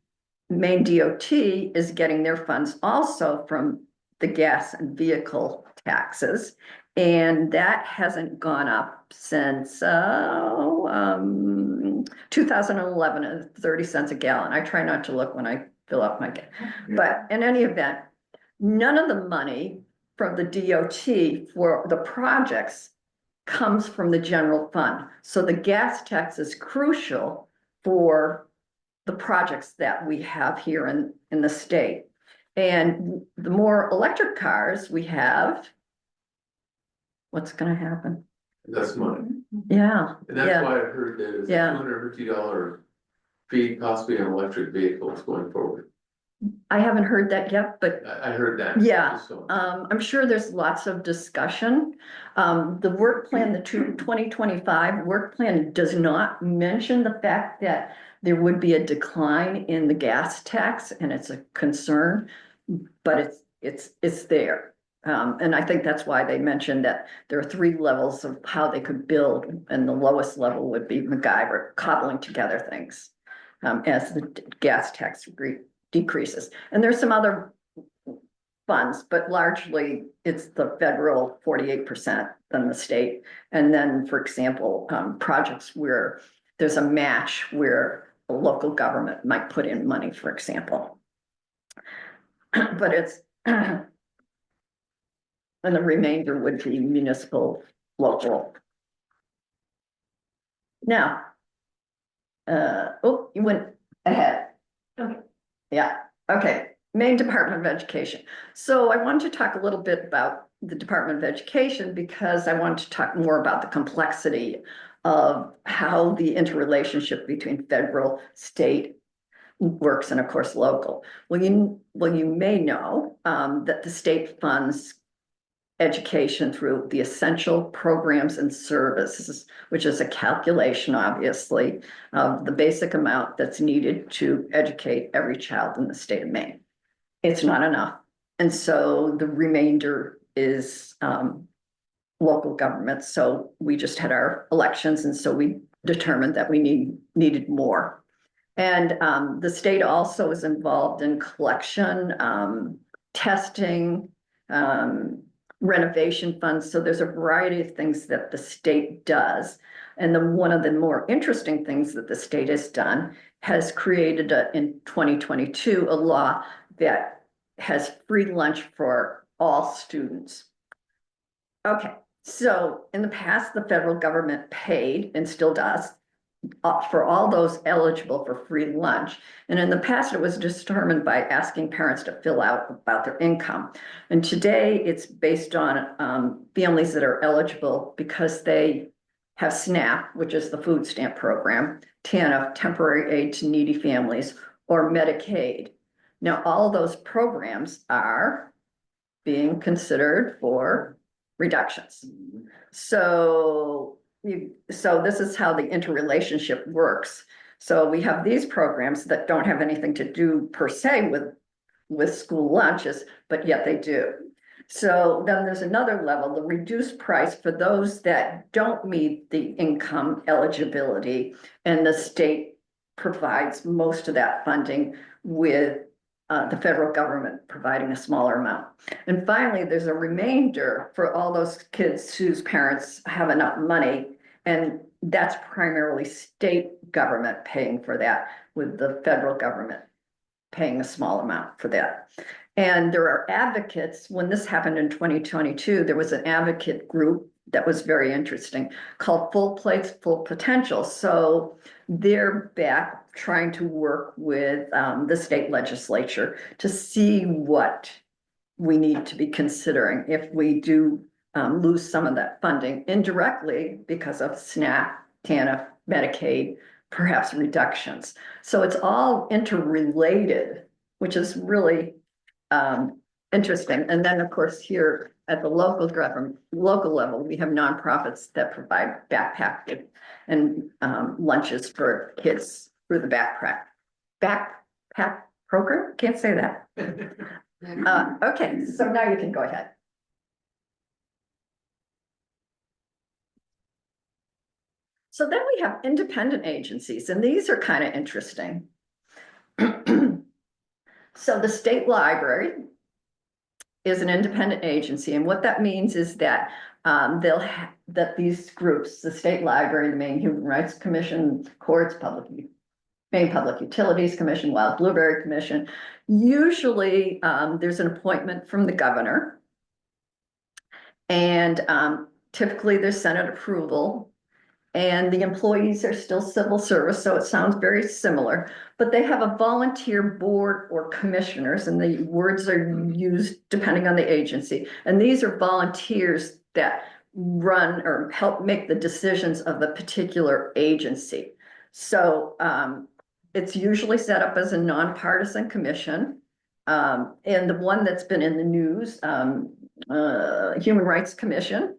Speaker 8: Maine DOT is getting their funds also from the gas and vehicle taxes. And that hasn't gone up since 2011 at 30 cents a gallon. I try not to look when I fill up my gas. But in any event, none of the money from the DOT for the projects comes from the general fund. So the gas tax is crucial for the projects that we have here in the state. And the more electric cars we have, what's going to happen?
Speaker 9: That's money.
Speaker 8: Yeah.
Speaker 9: And that's why I heard there's a
Speaker 8: Yeah.
Speaker 9: $250 fee possibly on electric vehicles going forward.
Speaker 8: I haven't heard that yet, but
Speaker 9: I heard that.
Speaker 8: yeah,
Speaker 9: So,
Speaker 8: I'm sure there's lots of discussion. The work plan, the 2025 work plan does not mention the fact that there would be a decline in the gas tax, and it's a concern, but it's there. And I think that's why they mentioned that there are 3 levels of how they could build, and the lowest level would be MacGyver, cobbling together things as the gas tax decreases. And there's some other funds, but largely it's the federal 48% than the state. And then, for example, projects where there's a match where a local government might put in money, for example. But it's, and the remainder would be municipal, local. Now, oh, you went ahead.
Speaker 5: Okay.
Speaker 8: Yeah, okay, Maine Department of Education. So I wanted to talk a little bit about the Department of Education because I wanted to talk more about the complexity of how the interrelationship between federal, state works, and of course, local. Well, you may know that the state funds education through the essential programs and services, which is a calculation, obviously, of the basic amount that's needed to educate every child in the state of Maine. It's not enough. And so the remainder is local government. So we just had our elections, and so we determined that we needed more. And the state also is involved in collection, testing, renovation funds. So there's a variety of things that the state does. And then one of the more interesting things that the state has done has created in 2022 a law that has free lunch for all students. Okay, so in the past, the federal government paid, and still does, for all those eligible for free lunch. And in the past, it was determined by asking parents to fill out about their income. And today it's based on families that are eligible because they have SNAP, which is the food stamp program, TANF, temporary aid to needy families, or Medicaid. Now, all of those programs are being considered for reductions. So this is how the interrelationship works. So we have these programs that don't have anything to do per se with school lunches, but yet they do. So then there's another level, the reduced price for those that don't meet the income eligibility. And the state provides most of that funding with the federal government providing a smaller amount. And finally, there's a remainder for all those kids whose parents have enough money. And that's primarily state government paying for that, with the federal government paying a small amount for that. And there are advocates. When this happened in 2022, there was an advocate group that was very interesting called Full Plates, Full Potential. So they're back trying to work with the state legislature to see what we need to be considering if we do lose some of that funding indirectly because of SNAP, TANF, Medicaid, perhaps reductions. So it's all interrelated, which is really interesting. And then, of course, here at the local level, we have nonprofits that provide backpack and lunches for kids through the backpack program. Can't say that. Okay, so now you can go ahead. So then we have independent agencies, and these are kind of interesting. So the state library is an independent agency, and what that means is that that these groups, the state library, the Maine Human Rights Commission, courts, Maine Public Utilities Commission, Wild Blueberry Commission, usually there's an appointment from the governor, and typically there's Senate approval. And the employees are still civil service, so it sounds very similar, but they have a volunteer board or commissioners, and the words are used depending on the agency. And these are volunteers that run or help make the decisions of the particular agency. So it's usually set up as a nonpartisan commission. And the one that's been in the news, Human Rights Commission,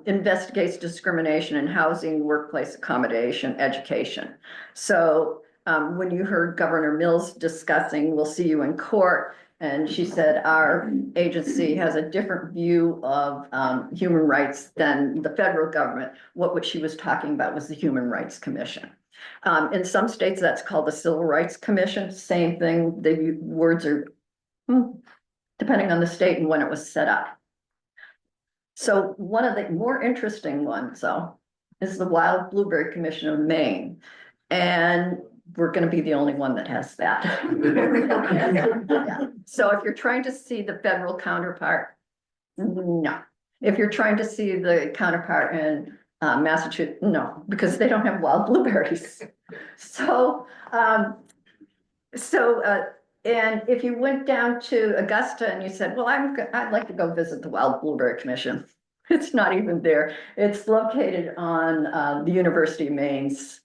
Speaker 8: investigates discrimination in housing, workplace accommodation, education. So when you heard Governor Mills discussing, we'll see you in court, and she said our agency has a different view of human rights than the federal government. What she was talking about was the Human Rights Commission. In some states, that's called the Civil Rights Commission. Same thing. The words are depending on the state and when it was set up. So one of the more interesting ones, though, is the Wild Blueberry Commission of Maine. And we're going to be the only one that has that. Yeah. So if you're trying to see the federal counterpart, no. If you're trying to see the counterpart in Massachusetts, no, because they don't have wild blueberries. So, and if you went down to Augusta and you said, well, I'd like to go visit the Wild Blueberry Commission, it's not even there. It's located on the University of Maine's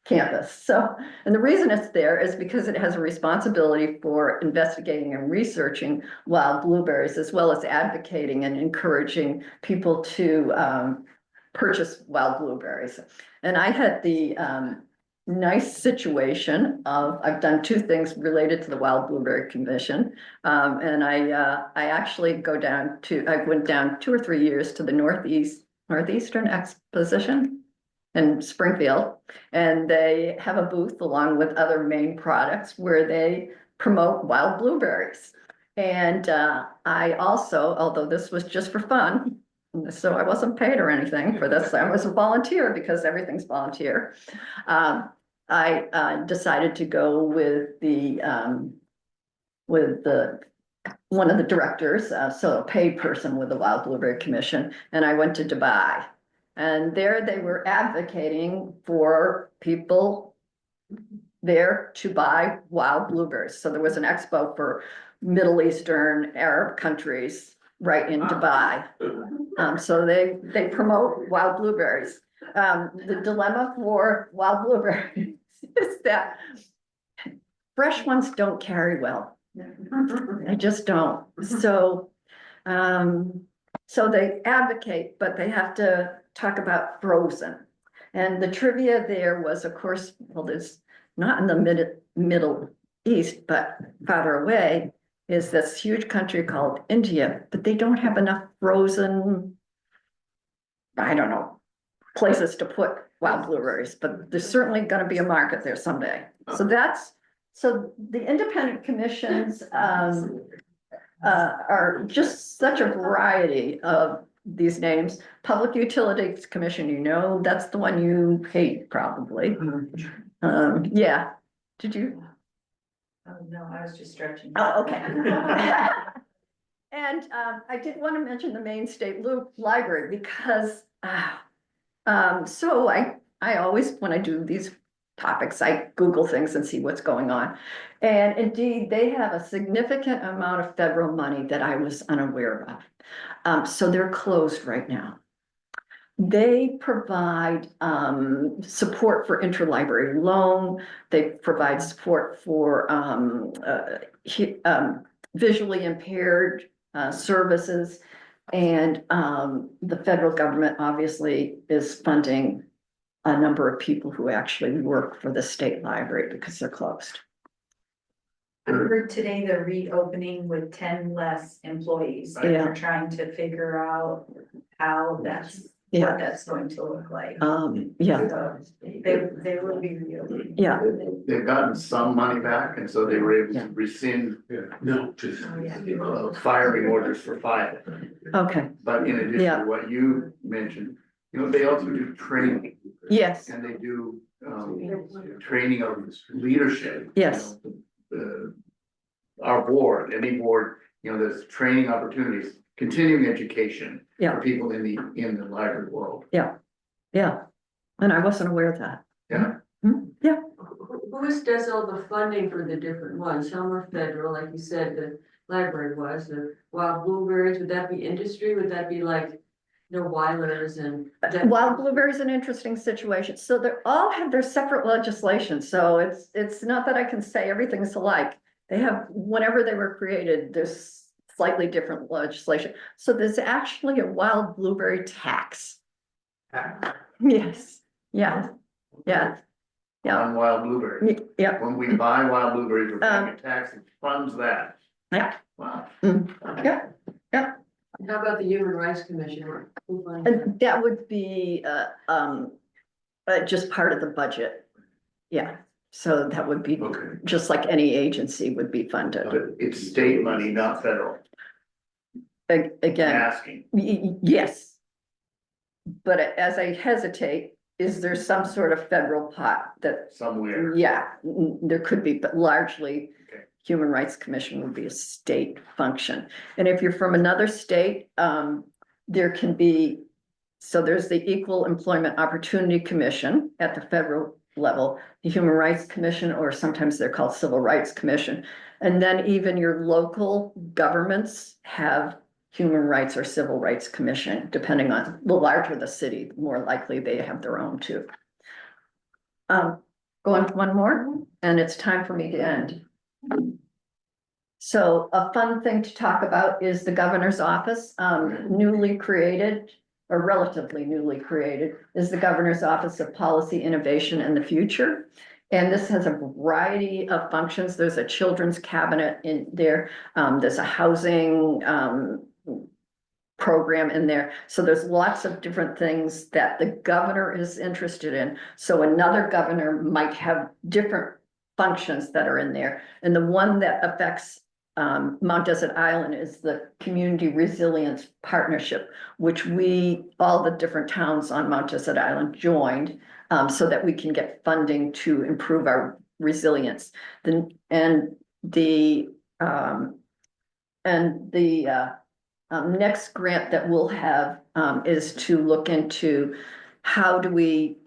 Speaker 8: campus. So, and the reason it's there is because it has a responsibility for investigating and researching wild blueberries, as well as advocating and encouraging people to purchase wild blueberries. And I had the nice situation of, I've done two things related to the Wild Blueberry Commission. And I actually I went down 2 or 3 years to the Northeastern Exposition in Springfield. And they have a booth along with other Maine products where they promote wild blueberries. And I also, although this was just for fun, so I wasn't paid or anything for this, I was a volunteer because everything's volunteer. I decided to go with one of the directors, so a paid person with the Wild Blueberry Commission, and I went to Dubai. And there they were advocating for people there to buy wild blueberries. So there was an expo for Middle Eastern Arab countries right in Dubai. So they promote wild blueberries. The dilemma for wild blueberries is that fresh ones don't carry well. They just don't. So, so they advocate, but they have to talk about frozen. And the trivia there was, of course, well, there's not in the Middle East, but farther away is this huge country called India, but they don't have enough frozen, I don't know, places to put wild blueberries, but there's certainly gonna be a market there someday. So the independent commissions, are just such a variety of these names. Public Utilities Commission, you know, that's the one you hate probably. Yeah, did you?
Speaker 5: Oh, no, I was just stretching.
Speaker 8: Oh, okay. And I did want to mention the Maine State Library because so I always, when I do these topics, I Google things and see what's going on. And indeed, they have a significant amount of federal money that I was unaware of. So they're closed right now. They provide support for interlibrary loan. They provide support for visually impaired services. And the federal government obviously is funding a number of people who actually work for the state library because they're closed.
Speaker 5: I heard today they're reopening with 10 less employees. And
Speaker 8: Yeah.
Speaker 5: they're trying to figure out how that's,
Speaker 8: Yeah.
Speaker 5: what that's going to look like.
Speaker 8: Yeah,
Speaker 5: So they will be reopening.
Speaker 8: yeah,
Speaker 1: They've gotten some money back, and so they were able
Speaker 8: Yeah.
Speaker 1: to rescind
Speaker 9: No, just.
Speaker 5: Oh, yeah.
Speaker 1: firing orders for 5.
Speaker 8: okay,
Speaker 1: But in addition
Speaker 8: Yeah.
Speaker 1: to what you mentioned, you know, they also do training,
Speaker 8: yes,
Speaker 1: and they do training of leadership.
Speaker 8: Yes.
Speaker 1: You know, our board, any board, you know, there's training opportunities, continuing education.
Speaker 8: Yeah.
Speaker 1: For people in the library world.
Speaker 8: yeah. And I wasn't aware of that.
Speaker 1: Yeah.
Speaker 8: Yeah,
Speaker 10: Who does all the funding for the different ones? Some are federal, like you said, the library was, the wild blueberries, would that be industry? Would that be like, Weilers and?
Speaker 8: wild blueberry is an interesting situation. So they all have their separate legislation. So it's not that I can say everything's alike. They have, whenever they were created, there's slightly different legislation. So there's actually a wild blueberry tax. Yes, yeah, yeah, yeah,
Speaker 1: On wild blueberries.
Speaker 8: yeah,
Speaker 1: When we buy wild blueberries, we're paying
Speaker 8: Um,
Speaker 1: a tax that funds that.
Speaker 8: yeah.
Speaker 1: Wow.
Speaker 8: Yeah,
Speaker 10: How about the Human Rights Commission? Who funds that?
Speaker 8: and that would be just part of the budget. Yeah, so that would be
Speaker 1: Okay,
Speaker 8: just like any agency would be funded.
Speaker 1: but it's state money, not federal,
Speaker 8: Again,
Speaker 1: asking.
Speaker 8: yes. But as I hesitate, is there some sort of federal pot that,
Speaker 1: Somewhere.
Speaker 8: yeah, there could be, but largely
Speaker 1: Okay.
Speaker 8: Human Rights Commission would be a state function. And if you're from another state, there can be, so there's the Equal Employment Opportunity Commission at the federal level, the Human Rights Commission, or sometimes they're called Civil Rights Commission. And then even your local governments have Human Rights or Civil Rights Commission, depending on the larger the city, the more likely they have their own too. Go on to one more, and it's time for me to end. So a fun thing to talk about is the governor's office, newly created, or relatively newly created, is the Governor's Office of Policy Innovation and the Future. And this has a variety of functions. There's a children's cabinet in there. There's a housing program in there. So there's lots of different things that the governor is interested in. So another governor might have different functions that are in there. And the one that affects Mount Desert Island is the Community Resilience Partnership, which all the different towns on Mount Desert Island joined so that we can get funding to improve our resilience. Next grant that we'll have is to look into how do we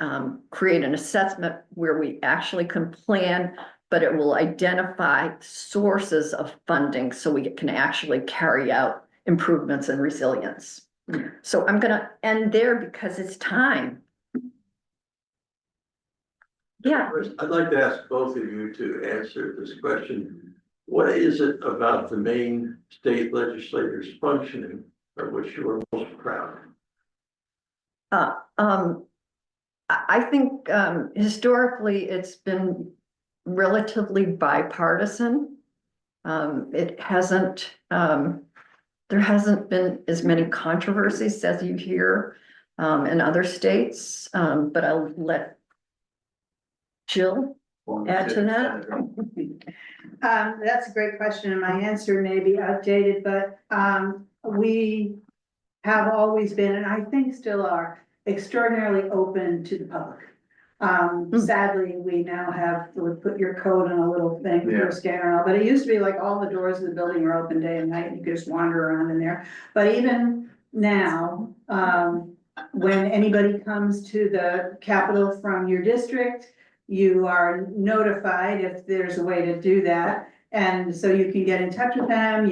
Speaker 8: create an assessment where we actually can plan, but it will identify sources of funding so we can actually carry out improvements in resilience. So I'm gonna end there because it's time. Yeah.
Speaker 6: I'd like to ask both of you to answer this question. What is it about the Maine state legislature's functioning of which you are most proud?
Speaker 8: I think historically it's been relatively bipartisan. It hasn't, there hasn't been as many controversies as you hear in other states, but I'll let Jill add to that.
Speaker 3: That's a great question, and my answer may be outdated, but, we have always been, and I think still are, extraordinarily open to the public. Sadly, we now have, to put your code in a little thing, with your scanner, and all, but it used to be like all the doors of the building were open day and night, and you could just wander around in there. But even now, when anybody comes to the Capitol from your district, you are notified if there's a way to do that. And so you can get in touch with them,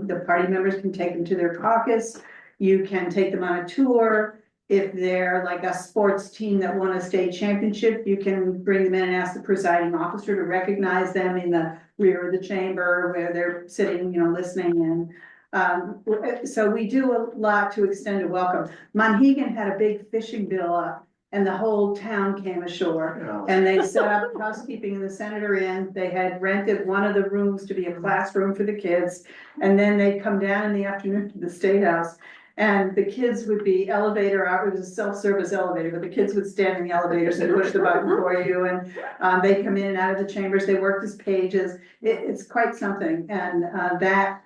Speaker 3: the party members can take them to their caucus, you can take them on a tour. If they're like a sports team that won a state championship, you can bring them in and ask the presiding officer to recognize them in the rear of the chamber where they're sitting, listening in. So we do a lot to extend a welcome. Monhegan had a big fishing bill up and the whole town came ashore. And they set up housekeeping in the Senator Inn. They had rented one of the rooms to be a classroom for the kids. And then they'd come down in the afternoon to the State House. And the kids would be elevator out, it was a self-service elevator, but the kids would stand in the elevators and push the button for you. And they come in and out of the chambers, they worked as pages. It's quite something. And that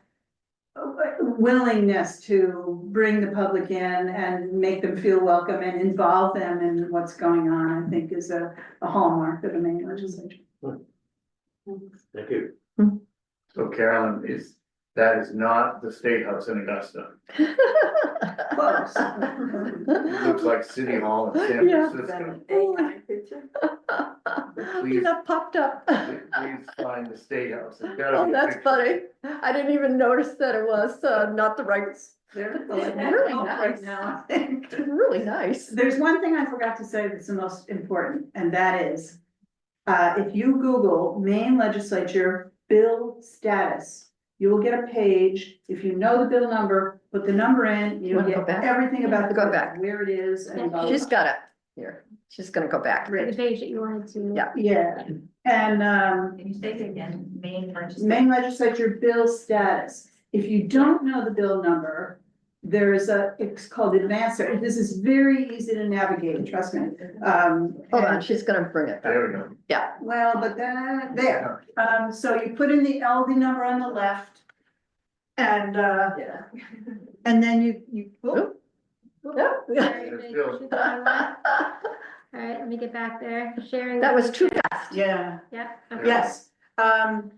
Speaker 3: willingness to bring the public in and make them feel welcome and involve them in what's going on, I think is a hallmark of the Maine legislature.
Speaker 6: Thank you.
Speaker 1: So Carolyn, that is not the State House in Augusta.
Speaker 3: Close.
Speaker 1: It looks like City Hall in San
Speaker 8: Yeah.
Speaker 1: Francisco. Please,
Speaker 8: That popped up.
Speaker 1: please find the State House. There's gotta
Speaker 8: Oh,
Speaker 1: be a
Speaker 8: that's
Speaker 1: picture.
Speaker 8: funny. I didn't even notice that it was not the right.
Speaker 3: They're
Speaker 8: Really nice.
Speaker 3: right now, I think.
Speaker 8: Really nice.
Speaker 3: There's one thing I forgot to say that's the most important, and that is, if you Google Maine legislature bill status, you will get a page. If you know the bill number, put the number in, you'll
Speaker 8: Wanna go
Speaker 3: get
Speaker 8: back?
Speaker 3: everything about the
Speaker 8: Go
Speaker 3: bill,
Speaker 8: back.
Speaker 3: where it is and. blah, blah,
Speaker 8: She's
Speaker 3: blah.
Speaker 8: got it here. She's gonna go back.
Speaker 4: The page that you wanted to.
Speaker 8: Yeah.
Speaker 3: Yeah, and,
Speaker 5: Can you say it again, Maine legislature?
Speaker 3: Maine legislature bill status. If you don't know the bill number, it's called advancer. This is very easy to navigate, trust me.
Speaker 8: Hold on,
Speaker 3: and-
Speaker 8: she's gonna bring it back.
Speaker 1: There we go.
Speaker 8: Yeah.
Speaker 3: Well, but then, there, so you put in the LD number on the left. And,
Speaker 10: Yeah.
Speaker 3: and then you.
Speaker 8: Oop. Yep.
Speaker 1: There's Bill.
Speaker 4: All right, let me get back there, sharing.
Speaker 8: That was too fast.
Speaker 3: Yeah.
Speaker 4: Yeah. okay.
Speaker 3: Yes, and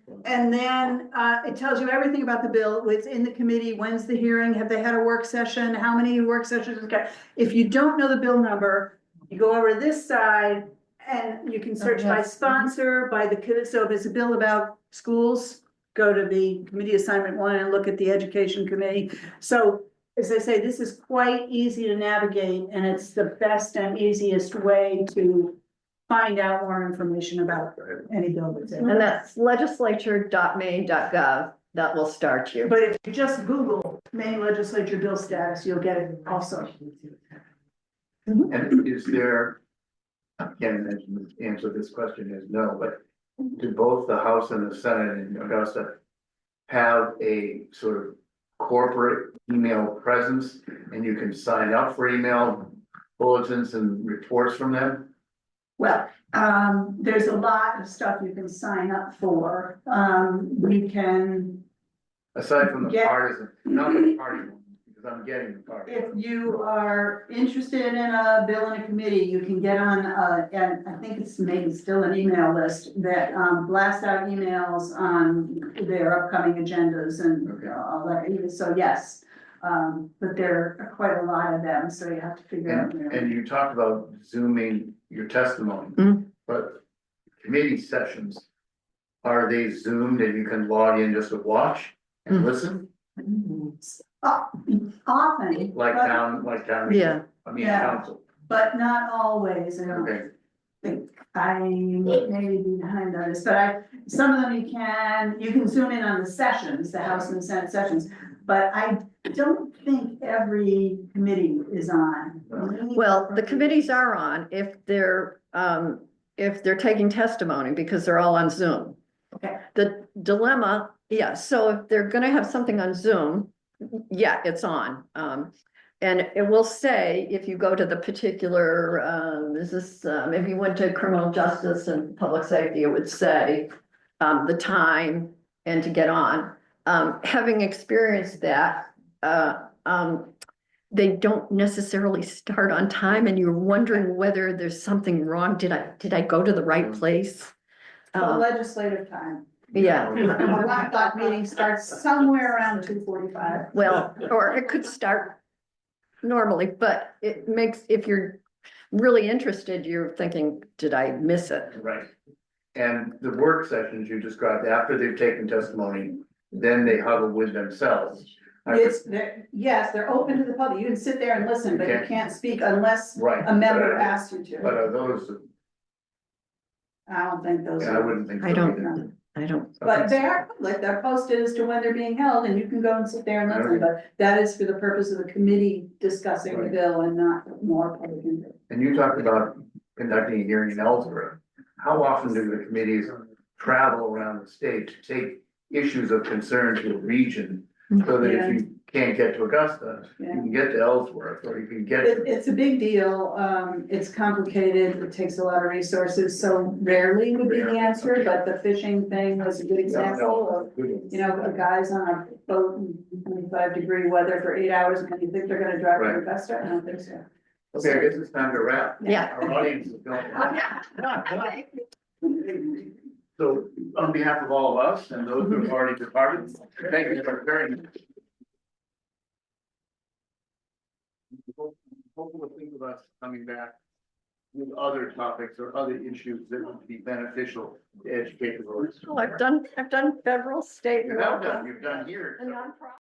Speaker 3: then, it tells you everything about the bill, it's in the committee, when's the hearing, have they had a work session, how many work sessions, okay. If you don't know the bill number, you go over to this side and you can search by
Speaker 8: yes.
Speaker 3: sponsor, by the, so if it's a bill about schools, go to the committee assignment 1 and look at the education committee. So, as I say, this is quite easy to navigate and it's the best and easiest way to find out more information about any bill that's in.
Speaker 8: And that's legislature.maine.gov. That will start you.
Speaker 3: But if you just Google Maine legislature bill status, you'll get it also.
Speaker 1: And is there, I can't imagine the answer to this question is no, but do both the House and the Senate in Augusta have a sort of corporate email presence and you can sign up for email bulletins and reports from them?
Speaker 3: Well, there's a lot of stuff you can sign up for. You can,
Speaker 1: Aside from the
Speaker 3: Yeah.
Speaker 1: partisan, not the party one, because I'm getting the party.
Speaker 3: if you are interested in a bill in a committee, you can get on, and I think it's maybe still an email list that, blast out emails on their upcoming agendas and all that. So yes, but there are quite a lot of them, so you have to figure out.
Speaker 1: And you talked about zooming your testimony,
Speaker 8: Mhm.
Speaker 1: but committee sessions, are they zoomed and you can log in just to watch and
Speaker 8: Mm.
Speaker 1: listen?
Speaker 3: Often.
Speaker 1: Like
Speaker 3: but-
Speaker 1: town,
Speaker 8: Yeah.
Speaker 1: Yeah. Council,
Speaker 3: But not always, I don't
Speaker 1: okay.
Speaker 3: think, I may be behind on this, but some of them you can zoom in on the sessions, the House and the Senate sessions. But I don't think every committee is on.
Speaker 8: Well, the committees are on if they're taking testimony because they're all on Zoom.
Speaker 3: Okay.
Speaker 8: The dilemma Yeah, so if they're gonna have something on Zoom, yeah, it's on. And it will say, if you go to the particular, if you went to criminal justice and public safety, it would say the time and to get on. Having experienced that, they don't necessarily start on time and you're wondering whether there's something wrong. Did I go to the right place?
Speaker 3: Well, legislative time.
Speaker 8: Yeah.
Speaker 3: A laptop meeting starts somewhere around 2:45.
Speaker 8: Well, or it could start normally, but it makes, if you're really interested, you're thinking, did I miss it?
Speaker 1: Right. And the work sessions you described, after they've taken testimony, then they huddle with themselves.
Speaker 3: Yes, they're open to the public. You can sit there and listen, but you
Speaker 1: Okay.
Speaker 3: can't speak unless
Speaker 1: Right.
Speaker 3: a member asks you
Speaker 1: But
Speaker 3: to.
Speaker 1: are those,
Speaker 3: I don't think those
Speaker 1: I
Speaker 3: are.
Speaker 1: wouldn't think so.
Speaker 8: I don't-
Speaker 1: either.
Speaker 8: I don't,
Speaker 3: But they are public, they're posted as to when they're being held, and you can go and sit there and listen, but that is for the purpose of the committee discussing the
Speaker 1: Right.
Speaker 3: bill and not more public input.
Speaker 1: And you talked about conducting a hearing in Ellsworth. How often do the committees travel around the state to take issues of concern to a region? So that if you can't get to Augusta, you can get to Ellsworth, or you can get.
Speaker 3: It's a big deal, it's complicated, it takes a lot of resources, so rarely would be the answer, but the fishing thing was a good example of, you know, a guy's on a boat in 25-degree weather for 8 hours, and you think they're gonna drive to
Speaker 1: Right.
Speaker 3: Augusta? I don't think so.
Speaker 1: Okay, I guess it's time to wrap.
Speaker 8: yeah.
Speaker 1: Our audience is going. So on behalf of all of us and those who have already departed, thank you for very much. Hopefully think of us coming back with other topics or other issues that would be beneficial to educate the voters.
Speaker 8: Well, I've done federal, state.
Speaker 1: You have done, you've done here.
Speaker 8: And nonprofit.